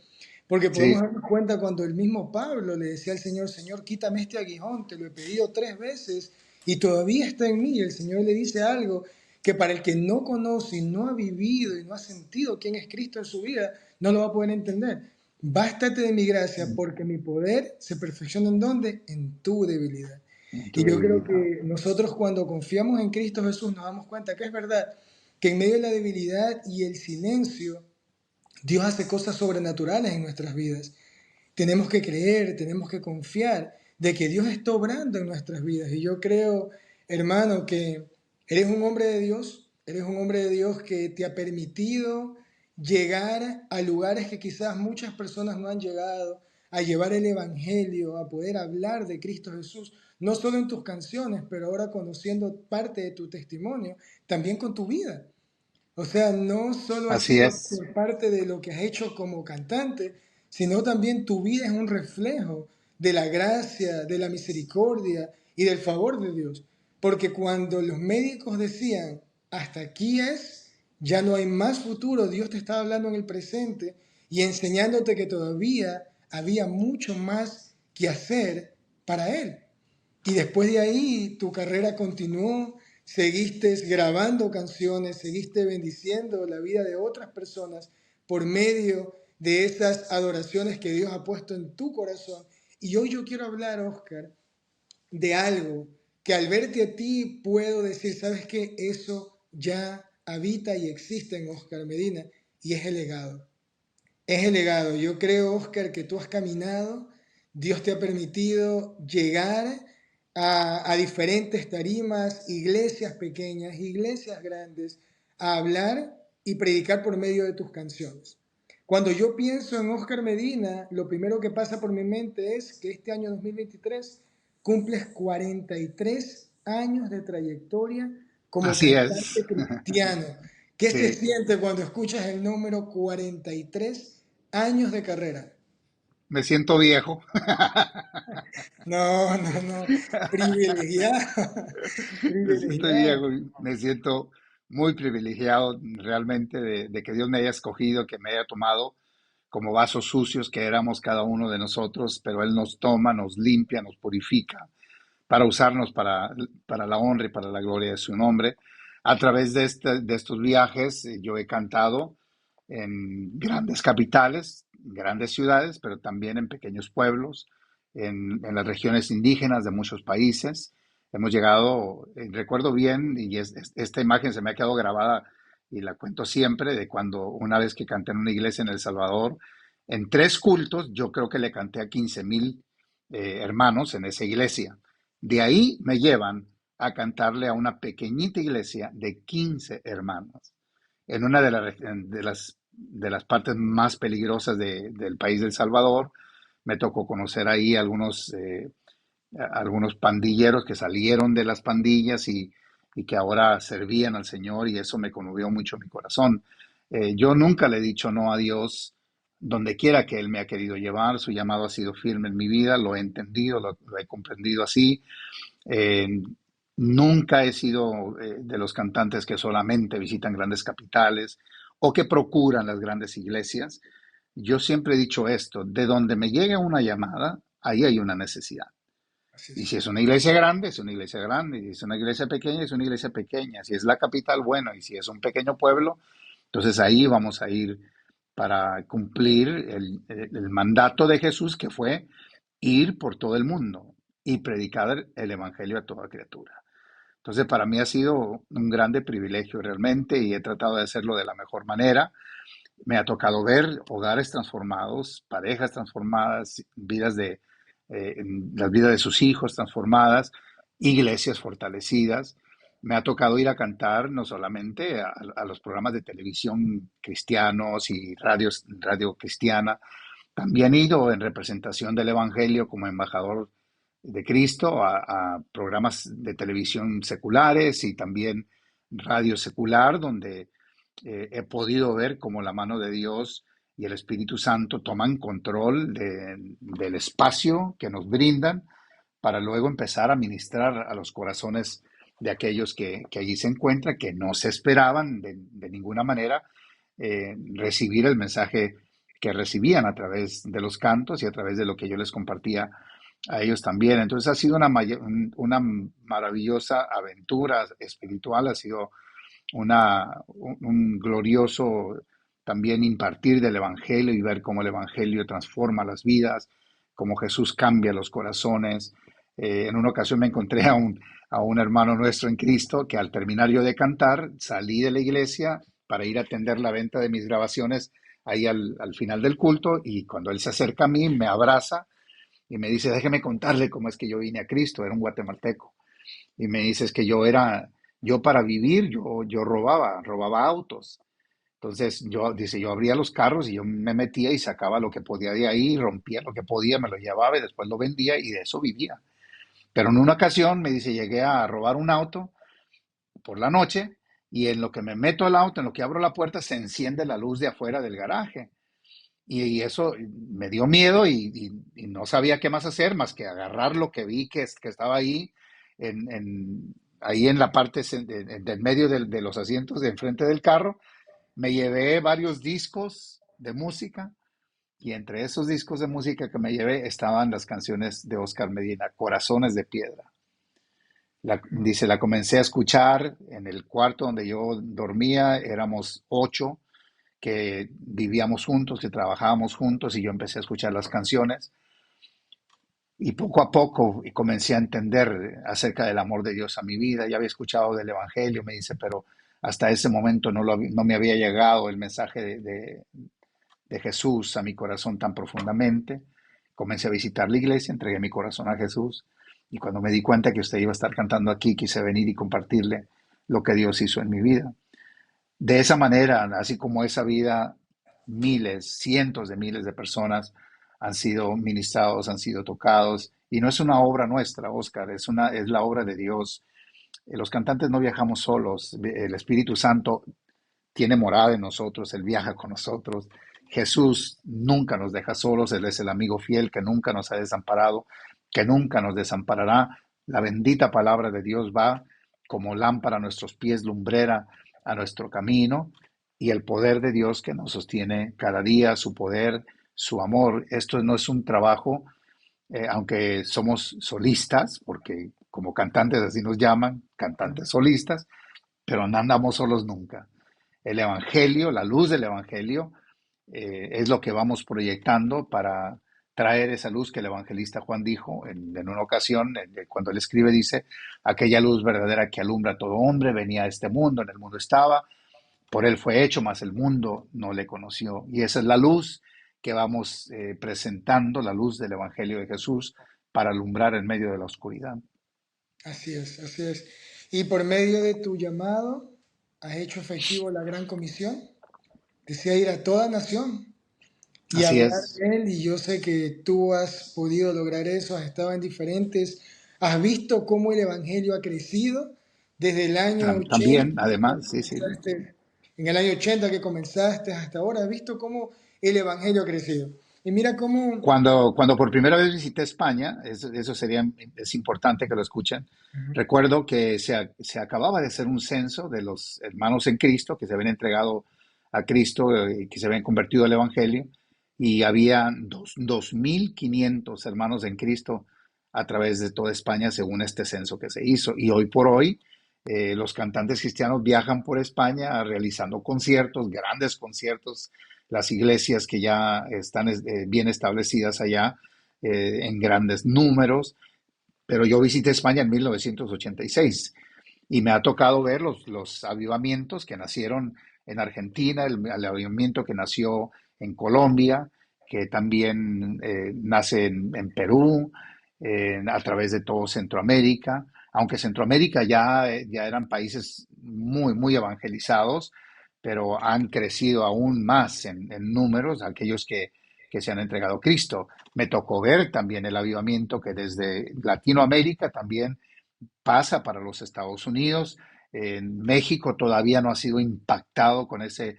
Porque podemos Sí, darnos cuenta cuando el mismo Pablo le decía al Señor, Señor, quítame este aguijón, te lo he pedido 3 veces y todavía está en mí. Y el Señor le dice algo que para el que no conoce y no ha vivido y no ha sentido quién es Cristo en su vida, no lo va a poder entender. Bástate de mi gracia porque mi poder se perfecciona ¿en dónde? En tu debilidad. en tu Y yo creo debilidad. que nosotros cuando confiamos en Cristo Jesús nos damos cuenta que es verdad que en medio de la debilidad y el silencio, Dios hace cosas sobrenaturales en nuestras vidas. Tenemos que creer, tenemos que confiar de que Dios está obrando en nuestras vidas. Y yo creo, hermano, que eres un hombre de Dios, eres un hombre de Dios que te ha permitido llegar a lugares que quizás muchas personas no han llegado, a llevar el Evangelio, a poder hablar de Cristo Jesús, no solo en tus canciones, pero ahora conociendo parte de tu testimonio, también con tu vida. O sea, no solo ha Así sido es, por parte de lo que has hecho como cantante, sino también tu vida es un reflejo de la gracia, de la misericordia y del favor de Dios. Porque cuando los médicos decían, hasta aquí es, ya no hay más futuro, Dios te estaba hablando en el presente y enseñándote que todavía había mucho más que hacer para Él. Y después de ahí tu carrera continuó, seguiste grabando canciones, seguiste bendiciendo la vida de otras personas por medio de esas adoraciones que Dios ha puesto en tu corazón. Y hoy yo quiero hablar, Oscar, de algo que al verte a ti puedo decir, ¿sabes qué? Eso ya habita y existe en Oscar Medina y es el legado. Es el legado. Yo creo, Oscar, que tú has caminado, Dios te ha permitido llegar a diferentes tarimas, iglesias pequeñas, iglesias grandes, a hablar y predicar por medio de tus canciones. Cuando yo pienso en Oscar Medina, lo primero que pasa por mi mente es que este año 2023 cumples 43 años de trayectoria como así es. cantante cristiano. ¿Qué se Sí, siente cuando escuchas el número 43 años de carrera? me siento viejo. No, no, no. Privilegiado. Me siento viejo, Privilegiado. me siento muy privilegiado realmente de que Dios me haya escogido, que me haya tomado como vasos sucios que éramos cada uno de nosotros, pero Él nos toma, nos limpia, nos purifica para usarnos para la honra y para la gloria de su nombre. A través de estos viajes yo he cantado en grandes capitales, grandes ciudades, pero también en pequeños pueblos, en las regiones indígenas de muchos países. Hemos llegado, recuerdo bien, y esta imagen se me ha quedado grabada y la cuento siempre, de cuando una vez que canté en una iglesia en El Salvador, en 3 cultos, yo creo que le canté a 15,000 hermanos en esa iglesia. De ahí me llevan a cantarle a una pequeñita iglesia de 15 hermanos en una de las partes más peligrosas del país de El Salvador. Me tocó conocer ahí algunos pandilleros que salieron de las pandillas y que ahora servían al Señor y eso me conmovió mucho mi corazón. Yo nunca le he dicho no a Dios donde quiera que Él me ha querido llevar. Su llamado ha sido firme en mi vida, lo he entendido, lo he comprendido así. Eh, Nunca he sido de los cantantes que solamente visitan grandes capitales o que procuran las grandes iglesias. Yo siempre he dicho esto, de donde me llegue una llamada, ahí hay una necesidad. Así Y es. si es una iglesia grande, es una iglesia grande. Y si es una iglesia pequeña, es una iglesia pequeña. Si es la capital, bueno. Y si es un pequeño pueblo, entonces ahí vamos a ir para cumplir el mandato de Jesús, que fue ir por todo el mundo y predicar el evangelio a toda criatura. Entonces, para mí ha sido un grande privilegio realmente y he tratado de hacerlo de la mejor manera. Me ha tocado ver hogares transformados, parejas transformadas, las vidas de sus hijos transformadas, iglesias fortalecidas. Me ha tocado ir a cantar no solamente a los programas de televisión cristianos y radio cristiana, también he ido en representación del Evangelio como embajador de Cristo a programas de televisión seculares y también radio secular, donde he podido ver cómo la mano de Dios y el Espíritu Santo toman control del espacio que nos brindan para luego empezar a ministrar a los corazones de aquellos que allí se encuentran, que no se esperaban de ninguna manera recibir el mensaje que recibían a través de los cantos y a través de lo que yo les compartía a ellos también. Entonces ha sido una maravillosa aventura espiritual, ha sido un glorioso también impartir del Evangelio y ver cómo el Evangelio transforma las vidas, cómo Jesús cambia los corazones. En una ocasión me encontré a un hermano nuestro en Cristo que al terminar yo de cantar salí de la iglesia para ir a atender la venta de mis grabaciones ahí al final del culto, y cuando él se acerca a mí me abraza y me dice, déjeme contarle cómo es que yo vine a Cristo. Era un guatemalteco y me dice, es que yo para vivir, yo robaba autos. Entonces dice, yo abría los carros y yo me metía y sacaba lo que podía de ahí, rompía lo que podía, me lo llevaba y después lo vendía y de eso vivía. Pero en una ocasión me dice, llegué a robar un auto por la noche y en lo que me meto al auto, en lo que abro la puerta, se enciende la luz de afuera del garaje. Y eso me dio miedo y no sabía qué más hacer más que agarrar lo que vi que estaba ahí, ahí en la parte del medio de los asientos de enfrente del carro. Me llevé varios discos de música y entre esos discos de música que me llevé estaban las canciones de Oscar Medina, Corazones de Piedra. Dice, la comencé a escuchar en el cuarto donde yo dormía, éramos 8 que vivíamos juntos, que trabajábamos juntos y yo empecé a escuchar las canciones y poco a poco comencé a entender acerca del amor de Dios a mi vida. Ya había escuchado del Evangelio, me dice, pero hasta ese momento no me había llegado el mensaje de Jesús a mi corazón tan profundamente. Comencé a visitar la iglesia, entregué mi corazón a Jesús y cuando me di cuenta que usted iba a estar cantando aquí, quise venir y compartirle lo que Dios hizo en mi vida. De esa manera, así como esa vida, miles, cientos de miles de personas han sido ministrados, han sido tocados. Y no es una obra nuestra, Oscar, es la obra de Dios. Los cantantes no viajamos solos. El Espíritu Santo tiene morada en nosotros, Él viaja con nosotros. Jesús nunca nos deja solos, Él es el amigo fiel que nunca nos ha desamparado, que nunca nos desamparará. La bendita palabra de Dios va como lámpara a nuestros pies, lumbrera a nuestro camino, y el poder de Dios que nos sostiene cada día, su poder, su amor. Esto no es un trabajo, aunque somos solistas, porque como cantantes así nos llaman, cantantes solistas, pero no andamos solos nunca. El Evangelio, la luz del Evangelio, es lo que vamos proyectando para traer esa luz que el evangelista Juan dijo en una ocasión, cuando él escribe, dice, aquella luz verdadera que alumbra a todo hombre, venía a este mundo, en el mundo estaba, por él fue hecho, mas el mundo no le conoció. Y esa es la luz que vamos presentando, la luz del Evangelio de Jesús, para alumbrar en medio de la oscuridad. Así es, así es. Y por medio de tu llamado, has hecho efectivo la gran comisión. Desea ir a toda nación y Así hablar es. de él. Y yo sé que tú has podido lograr eso, has estado en diferentes, has visto cómo el Evangelio ha crecido desde el año 80, También, además, sí, sí. en el año 80 que comenzaste hasta ahora, has visto cómo el Evangelio ha crecido. Y mira cómo... Cuando por primera vez visité España, eso es importante que lo escuchen. Recuerdo que se acababa de hacer un censo de los hermanos en Cristo que se habían entregado a Cristo y que se habían convertido al Evangelio, y había 2.500 hermanos en Cristo a través de toda España según este censo que se hizo. Y hoy por hoy los cantantes cristianos viajan por España realizando conciertos, grandes conciertos, las iglesias que ya están bien establecidas allá en grandes números, pero yo visité España en 1986 y me ha tocado ver los avivamientos que nacieron en Argentina, el avivamiento que nació en Colombia, que también nace en Perú, a través de todo Centroamérica, aunque Centroamérica ya eran países muy, muy evangelizados, pero han crecido aún más en números aquellos que se han entregado a Cristo. Me tocó ver también el avivamiento que desde Latinoamérica también pasa para los Estados Unidos. En México todavía no ha sido impactado con ese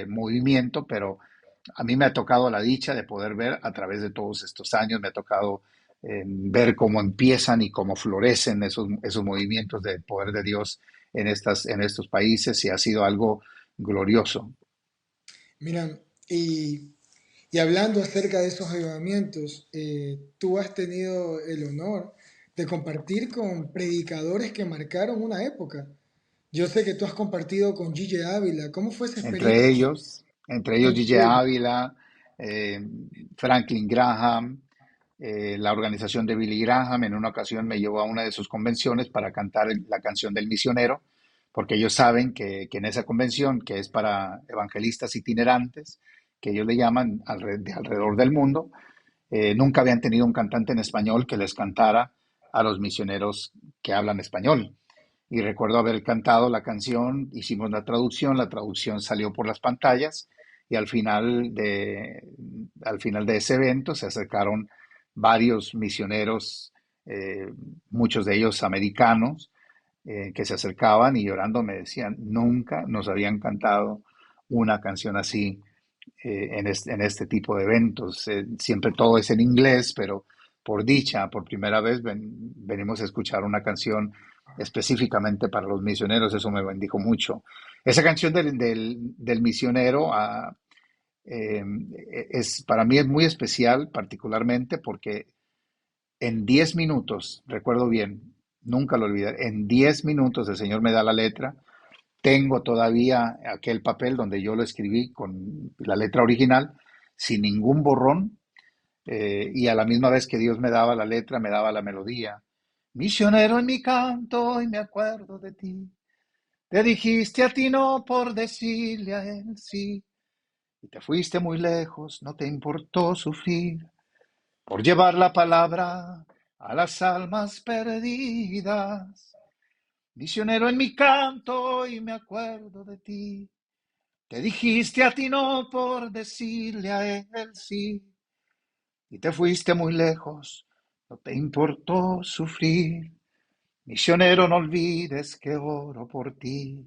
movimiento, pero a mí me ha tocado la dicha de poder ver a través de todos estos años, me ha tocado ver cómo empiezan y cómo florecen esos movimientos del poder de Dios en estos países y ha sido algo glorioso. Mira, y hablando acerca de esos avivamientos, tú has tenido el honor de compartir con predicadores que marcaron una época. Yo sé que tú has compartido con Gigi Ávila. ¿Cómo fue esa Entre experiencia? ellos, entre ellos Entre Gigi ellos. Ávila, eh, Franklin Graham, la organización de Billy Graham en una ocasión me llevó a una de sus convenciones para cantar la canción del misionero, porque ellos saben que en esa convención, que es para evangelistas itinerantes, que ellos le llaman de alrededor del mundo, nunca habían tenido un cantante en español que les cantara a los misioneros que hablan español. Y recuerdo haber cantado la canción, hicimos la traducción salió por las pantallas y al final de ese evento se acercaron varios misioneros, eh, muchos de ellos americanos, que se acercaban y llorando me decían, nunca nos habían cantado una canción así en este tipo de eventos. Siempre todo es en inglés, pero por dicha, por primera vez venimos a escuchar una canción específicamente para los misioneros, eso me bendijo mucho. Esa canción del misionero eh, para mí es muy especial, particularmente porque en 10 minutos, recuerdo bien, nunca lo olvidaré, en 10 minutos el Señor me da la letra. Tengo todavía aquel papel donde yo lo escribí con la letra original, sin ningún borrón, y a la misma vez que Dios me daba la letra, me daba la melodía. Misionero en mi canto y me acuerdo de ti. Te dijiste a ti no por decirle a él sí. Y te fuiste muy lejos, no te importó sufrir por llevar la palabra a las almas perdidas. Misionero en mi canto y me acuerdo de ti. Te dijiste a ti no por decirle a él sí, y te fuiste muy lejos, no te importó sufrir. Misionero, no olvides que oro por ti.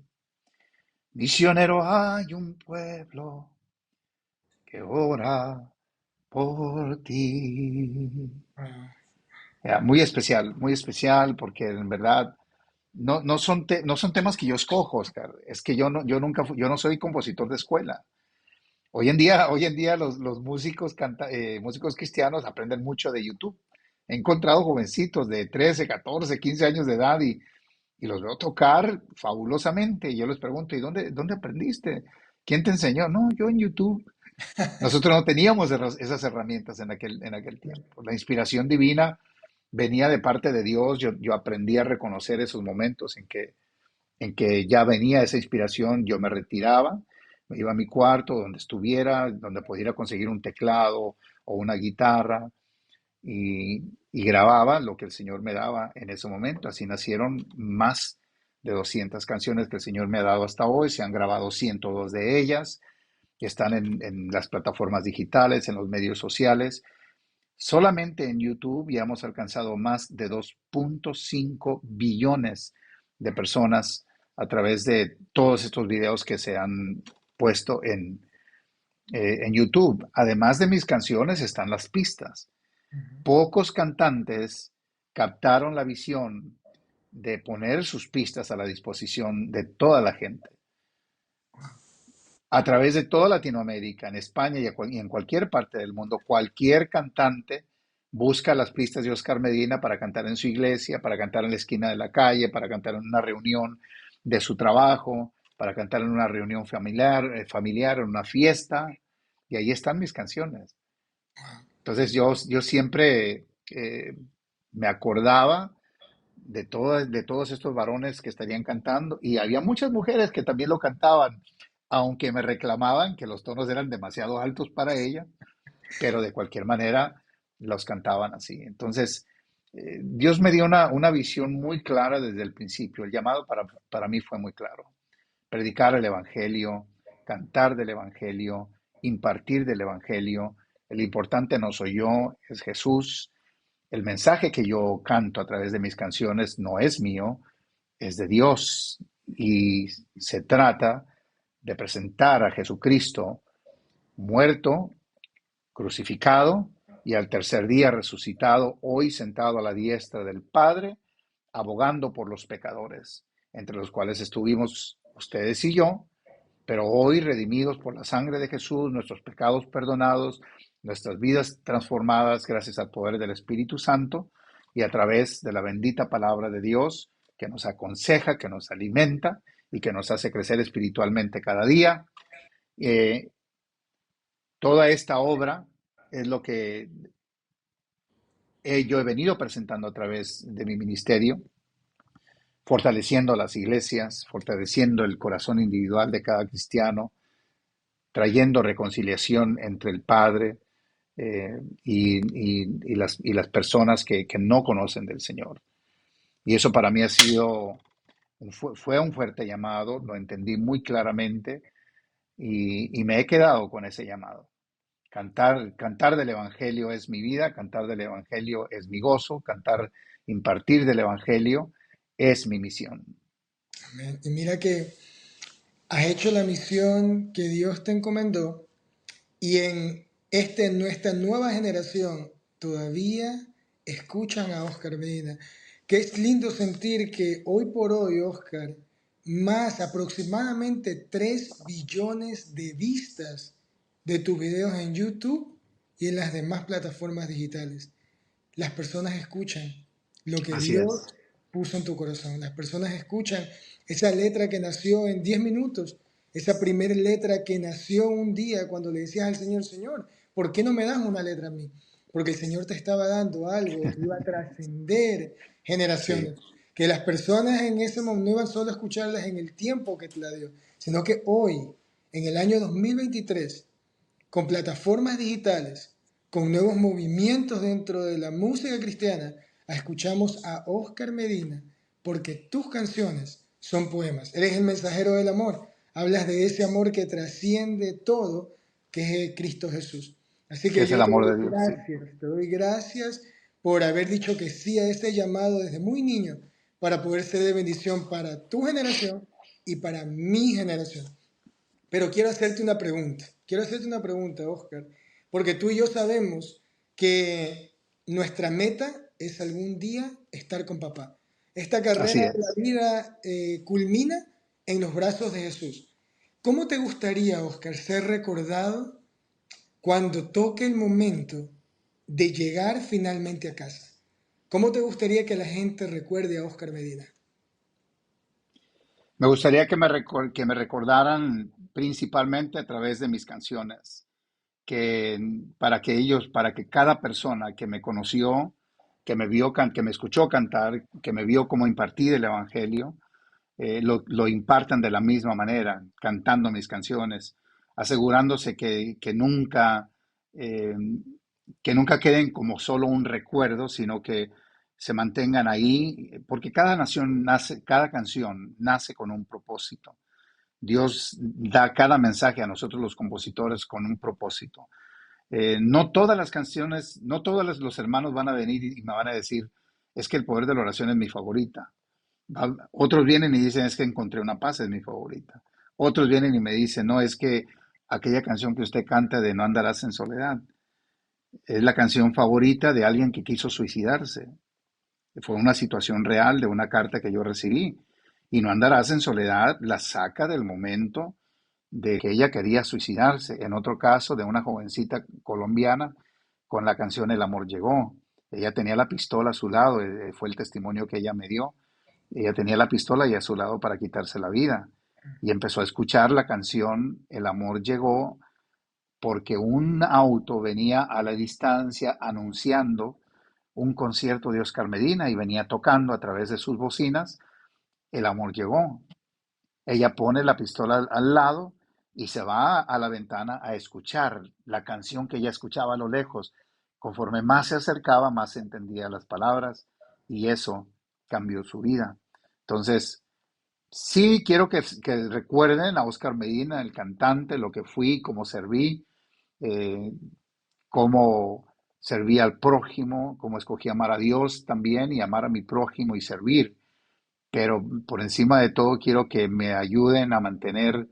Misionero, hay un pueblo que ora por ti. Ah, Ya, muy especial, porque en verdad no son temas que yo escojo, Oscar. Es que yo nunca, yo no soy compositor de escuela. Hoy en día los músicos cristianos aprenden mucho de YouTube. He encontrado jovencitos de 13, 14, 15 años de edad y los veo tocar fabulosamente. Y yo les pregunto, ¿y dónde aprendiste? ¿Quién te enseñó? No, yo en YouTube. Nosotros no teníamos esas herramientas en aquel tiempo. La inspiración divina venía de parte de Dios. Yo aprendí a reconocer esos momentos en que ya venía esa inspiración, yo me retiraba, me iba a mi cuarto, donde estuviera, donde pudiera conseguir un teclado o una guitarra y grababa lo que el Señor me daba en ese momento. Así nacieron más de 200 canciones que el Señor me ha dado hasta hoy. Se han grabado 102 de ellas, que están en las plataformas digitales, en los medios sociales. Solamente en YouTube ya hemos alcanzado más de 2.5 billones de personas a través de todos estos videos que se han puesto en YouTube. Además de mis canciones están las pistas. ujú. Pocos cantantes captaron la visión de poner sus pistas a la disposición de toda la gente a través de toda Latinoamérica, en España y en cualquier parte del mundo, cualquier cantante busca las pistas de Oscar Medina para cantar en su iglesia, para cantar en la esquina de la calle, para cantar en una reunión de su trabajo, para cantar en una reunión familiar, en una fiesta, y ahí están mis canciones. Entonces yo siempre me acordaba de todos estos varones que estarían cantando, y había muchas mujeres que también lo cantaban, aunque me reclamaban que los tonos eran demasiado altos para ella, pero de cualquier manera los cantaban así. Entonces, Dios me dio una visión muy clara desde el principio. El llamado para mí fue muy claro. Predicar el Evangelio, cantar del Evangelio, impartir del Evangelio. El importante no soy yo, es Jesús. El mensaje que yo canto a través de mis canciones no es mío, es de Dios. Y se trata de presentar a Jesucristo muerto, crucificado y al tercer día resucitado, hoy sentado a la diestra del Padre, abogando por los pecadores, entre los cuales estuvimos ustedes y yo, pero hoy redimidos por la sangre de Jesús, nuestros pecados perdonados, nuestras vidas transformadas gracias al poder del Espíritu Santo y a través de la bendita palabra de Dios que nos aconseja, que nos alimenta y que nos hace crecer espiritualmente cada día. Eh, Toda esta obra es lo que yo he venido presentando a través de mi ministerio, fortaleciendo las iglesias, fortaleciendo el corazón individual de cada cristiano, trayendo reconciliación entre el Padre y las personas que no conocen del Señor. Y eso para mí ha sido, fue un fuerte llamado, lo entendí muy claramente y me he quedado con ese llamado. Cantar del Evangelio es mi vida, cantar del Evangelio es mi gozo, impartir del Evangelio es mi misión. Amén. Y mira que has hecho la misión que Dios te encomendó y nuestra nueva generación todavía escuchan a Oscar Medina. Que es lindo sentir que hoy por hoy, Oscar, más aproximadamente 3 billones de vistas de tus videos en YouTube y en las demás plataformas digitales. Las personas escuchan lo que Así Dios es. puso en tu corazón. Las personas escuchan esa letra que nació en 10 minutos, esa primera letra que nació un día cuando le decías al Señor, Señor, ¿por qué no me das una letra a mí? Porque el Señor te estaba dando algo que iba a trascender Sí, generaciones. Que las personas en ese momento no iban solo a escucharlas en el tiempo que te la dio, sino que hoy, en el año 2023, con plataformas digitales, con nuevos movimientos dentro de la música cristiana, escuchamos a Oscar Medina, porque tus canciones son poemas. Eres el mensajero del amor. Hablas de ese amor que trasciende todo, que es Cristo Jesús. Así que que es el yo amor de Dios, sí. te doy gracias por haber dicho que sí a ese llamado desde muy niño para poder ser de bendición para tu generación y para mi generación. Pero quiero hacerte una pregunta, Oscar, porque tú y yo sabemos que nuestra meta es algún día estar con papá. Esta carrera Así de la es. vida culmina en los brazos de Jesús. ¿Cómo te gustaría, Oscar, ser recordado cuando toque el momento de llegar finalmente a casa? ¿Cómo te gustaría que la gente recuerde a Oscar Medina? Me gustaría que me recordaran principalmente a través de mis canciones, para que cada persona que me conoció, que me escuchó cantar, que me vio como impartir el Evangelio, lo impartan de la misma manera, cantando mis canciones, asegurándose eh, que nunca queden como solo un recuerdo, sino que se mantengan ahí, porque cada canción nace con un propósito. Dios da cada mensaje a nosotros los compositores con un propósito. No todas las canciones, no todos los hermanos van a venir y me van a decir, es que el poder de la oración es mi favorita. Otros vienen y dicen, es que encontré una paz, es mi favorita. Otros vienen y me dicen, no, es que aquella canción que usted canta de No andarás en soledad es la canción favorita de alguien que quiso suicidarse. Fue una situación real de una carta que yo recibí. Y No andarás en soledad la saca del momento de que ella quería suicidarse. En otro caso, de una jovencita colombiana con la canción El amor llegó. Ella tenía la pistola a su lado, fue el testimonio que ella me dio. Ella tenía la pistola y a su lado para quitarse la vida. Y empezó a escuchar la canción El amor llegó porque un auto venía a la distancia anunciando un concierto de Oscar Medina y venía tocando a través de sus bocinas, el amor llegó. Ella pone la pistola al lado y se va a la ventana a escuchar la canción que ella escuchaba a lo lejos. Conforme más se acercaba, más se entendía las palabras y eso cambió su vida. Entonces, sí quiero que recuerden a Oscar Medina, el cantante, lo que fui, cómo serví, eh, cómo serví al prójimo, cómo escogí amar a Dios también y amar a mi prójimo y servir. Pero por encima de todo quiero que me ayuden a mantener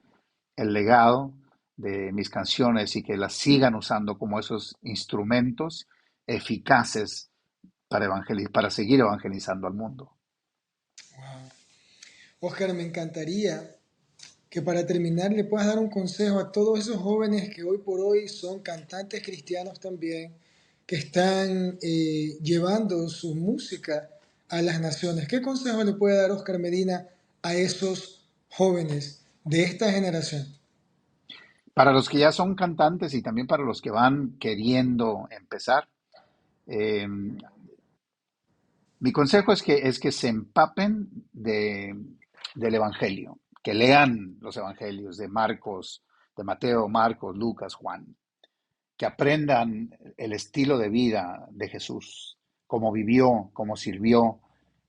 el legado de mis canciones y que las sigan usando como esos instrumentos eficaces para seguir evangelizando al mundo. Wow. Oscar, me encantaría que para terminar le puedas dar un consejo a todos esos jóvenes que hoy por hoy son cantantes cristianos también, que están llevando su música a las naciones. ¿Qué consejo le puede dar Oscar Medina a esos jóvenes de esta generación? Para los que ya son cantantes y también para los que van queriendo empezar, eh, mi consejo es que se empapen del Evangelio, que lean los Evangelios de Marcos, de Mateo, Marcos, Lucas, Juan, que aprendan el estilo de vida de Jesús, cómo vivió, cómo sirvió,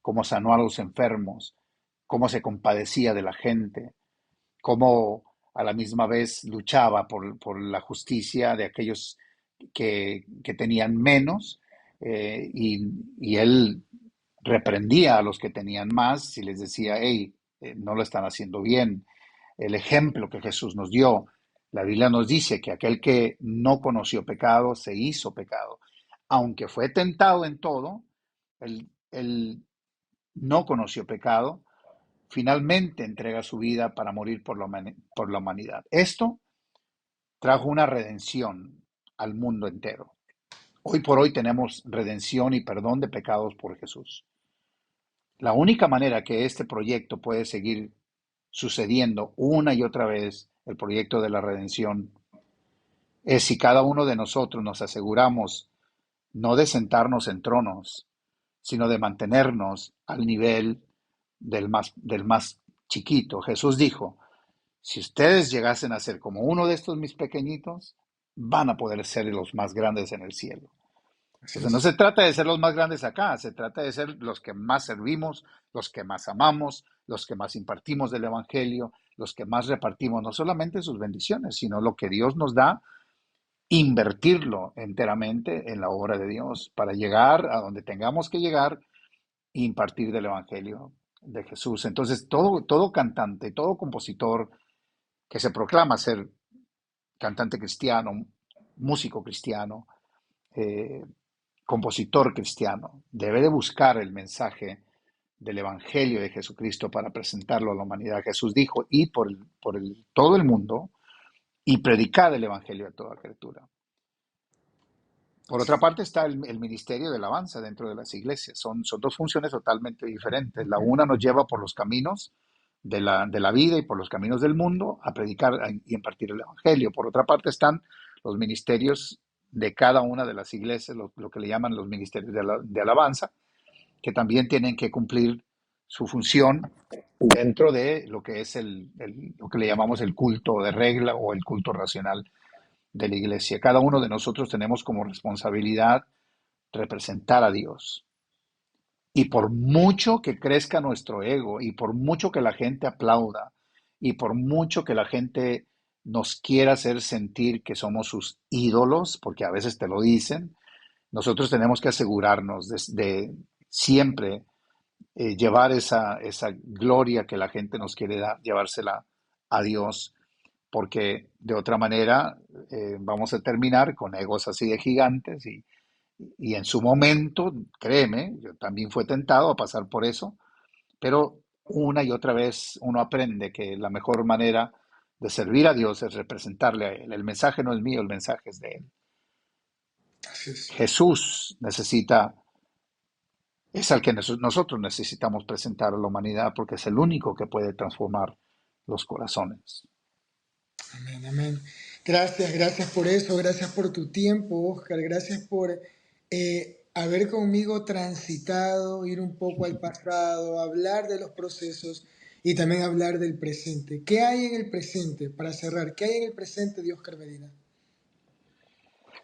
cómo sanó a los enfermos, cómo se compadecía de la gente, cómo a la misma vez luchaba por la justicia de aquellos que tenían menos, y él reprendía a los que tenían más y les decía, hey, no lo están haciendo bien. El ejemplo que Jesús nos dio, la Biblia nos dice que aquel que no conoció pecado se hizo pecado. Aunque fue tentado en todo, él no conoció pecado, finalmente entrega su vida para morir por la humanidad. Esto trajo una redención al mundo entero. Hoy por hoy tenemos redención y perdón de pecados por Jesús. La única manera que este proyecto puede seguir sucediendo una y otra vez, el proyecto de la redención, es si cada uno de nosotros nos aseguramos no de sentarnos en tronos, sino de mantenernos al nivel del más chiquito. Jesús dijo, si ustedes llegasen a ser como uno de estos mis pequeñitos, van a poder ser los más grandes en el cielo. Así Entonces no es. se trata de ser los más grandes acá, se trata de ser los que más servimos, los que más amamos, los que más impartimos del Evangelio, los que más repartimos no solamente sus bendiciones, sino lo que Dios nos da, invertirlo enteramente en la obra de Dios para llegar a donde tengamos que llegar e impartir del Evangelio de Jesús. Entonces todo cantante, todo compositor que se proclama ser cantante cristiano, músico cristiano, eh, compositor cristiano, debe de buscar el mensaje del Evangelio de Jesucristo para presentarlo a la humanidad. Jesús dijo, y todo el mundo y predicar el Evangelio a toda criatura. Por otra Sí. parte está el ministerio de alabanza dentro de las iglesias. Son dos funciones totalmente diferentes. La una nos lleva por los caminos de la vida y por los caminos del mundo a predicar y impartir el Evangelio. Por otra parte están los ministerios de cada una de las iglesias, lo que le llaman los ministerios de alabanza, que también tienen que cumplir su función dentro de lo que es lo que le llamamos el culto de regla o el culto racional de la iglesia. Cada uno de nosotros tenemos como responsabilidad representar a Dios. Y por mucho que crezca nuestro ego y por mucho que la gente aplauda y por mucho que la gente nos quiera hacer sentir que somos sus ídolos, porque a veces te lo dicen, nosotros tenemos que asegurarnos de siempre llevar esa gloria que la gente nos quiere dar, llevársela a Dios, porque de otra manera vamos a terminar con egos así de gigantes y en su momento, créeme, yo también fui tentado a pasar por eso, pero una y otra vez uno aprende que la mejor manera de servir a Dios es representarle a Él. El mensaje no es mío, el mensaje es de Él. Así es. Jesús es al que nosotros necesitamos presentar a la humanidad porque es el único que puede transformar los corazones. Amén, amén. Gracias, gracias por eso, gracias por tu tiempo, Oscar, gracias por haber conmigo transitado, ir un poco al pasado, hablar de los procesos y también hablar del presente. ¿Qué hay en el presente? Para cerrar, ¿qué hay en el presente de Oscar Medina?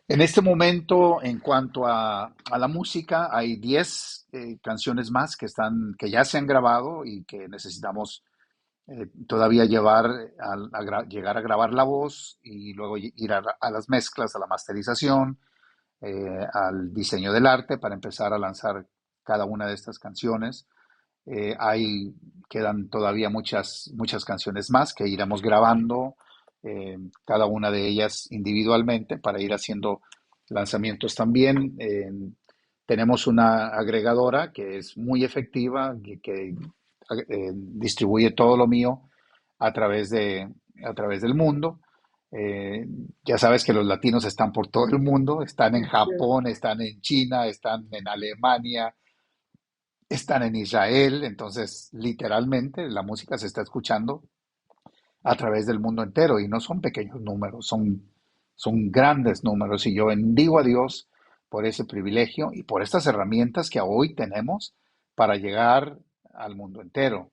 En este momento, en cuanto a la música, hay 10 canciones más que ya se han grabado y que necesitamos todavía llegar a grabar la voz y luego ir a las mezclas, a la masterización, al diseño del arte para empezar a lanzar cada una de estas canciones. Eh, hay, Quedan todavía muchas canciones más que iremos grabando, cada una de ellas individualmente para ir haciendo lanzamientos también. Tenemos una agregadora que es muy efectiva, que distribuye todo lo mío a través a través del mundo. Eh, ya sabes que los latinos están por todo el mundo, están en Japón, están en China, están en Alemania, están en Israel, entonces literalmente la música se está escuchando a través del mundo entero y no son pequeños números, son grandes números y yo bendigo a Dios por ese privilegio y por estas herramientas que hoy tenemos para llegar al mundo entero.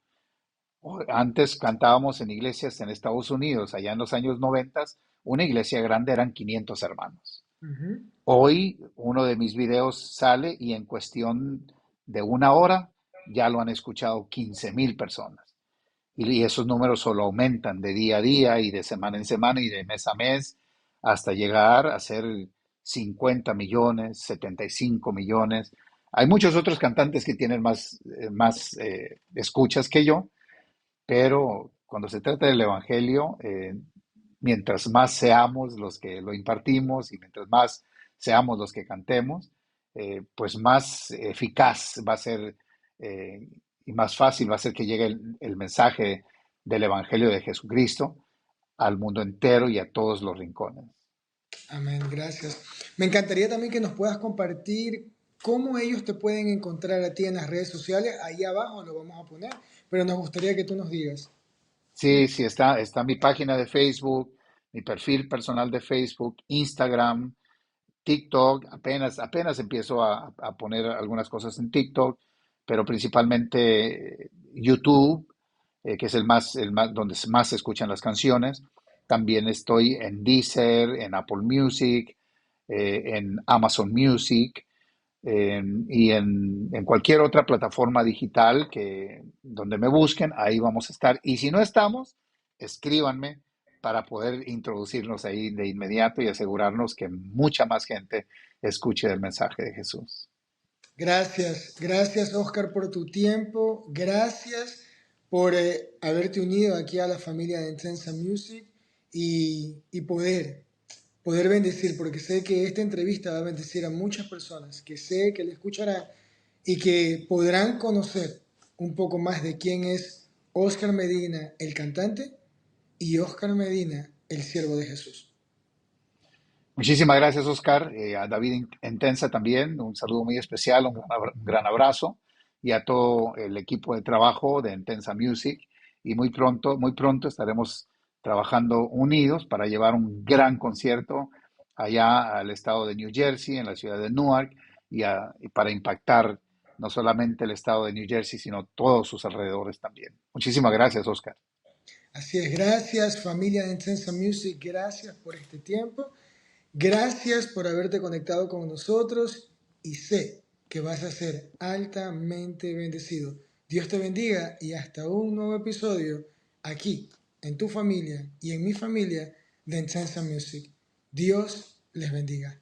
Antes cantábamos en iglesias en Estados Unidos, allá en los años 90, una iglesia grande eran 500 hermanos. Ujú. Hoy uno de mis videos sale y en cuestión de una hora ya lo han escuchado 15,000 personas. Y esos números solo aumentan de día a día y de semana en semana y de mes a mes hasta llegar a ser 50 millones, 75 millones. Hay muchos otros cantantes que tienen más escuchas que yo, pero cuando se trata del Evangelio, mientras más seamos los que lo impartimos y mientras más seamos los que cantemos, pues más eficaz va a ser eh, y más fácil va a ser que llegue el mensaje del Evangelio de Jesucristo al mundo entero y a todos los rincones. Amén, gracias. Me encantaría también que nos puedas compartir cómo ellos te pueden encontrar a ti en las redes sociales. Ahí abajo lo vamos a poner, pero nos gustaría que tú nos digas. Sí, sí, está mi página de Facebook, mi perfil personal de Facebook, Instagram, TikTok, apenas empiezo a poner algunas cosas en TikTok, pero principalmente YouTube, que es donde más se escuchan las canciones. También estoy en Deezer, en Apple Music, en Amazon Music, en cualquier otra plataforma digital donde me busquen, ahí vamos a estar. Y si no estamos, escríbanme para poder introducirnos ahí de inmediato y asegurarnos que mucha más gente escuche el mensaje de Jesús. Gracias, gracias Oscar por tu tiempo, gracias por haberte unido aquí a la familia de Intensa Music y poder bendecir, porque sé que esta entrevista va a bendecir a muchas personas, que sé que le escucharán y que podrán conocer un poco más de quién es Oscar Medina, el cantante, y Oscar Medina, el siervo de Jesús. Muchísimas gracias, Oscar. A David Intensa también, un saludo muy especial, un gran abrazo. Y a todo el equipo de trabajo de Intensa Music. Y muy pronto estaremos trabajando unidos para llevar un gran concierto allá al estado de New Jersey, en la ciudad de Newark, y para impactar no solamente el estado de New Jersey, sino todos sus alrededores también. Muchísimas gracias, Oscar. Así es, gracias familia de Intensa Music, gracias por este tiempo. Gracias por haberte conectado con nosotros y sé que vas a ser altamente bendecido. Dios te bendiga y hasta un nuevo episodio aquí, en tu familia y en mi familia de Intensa Music. Dios les bendiga.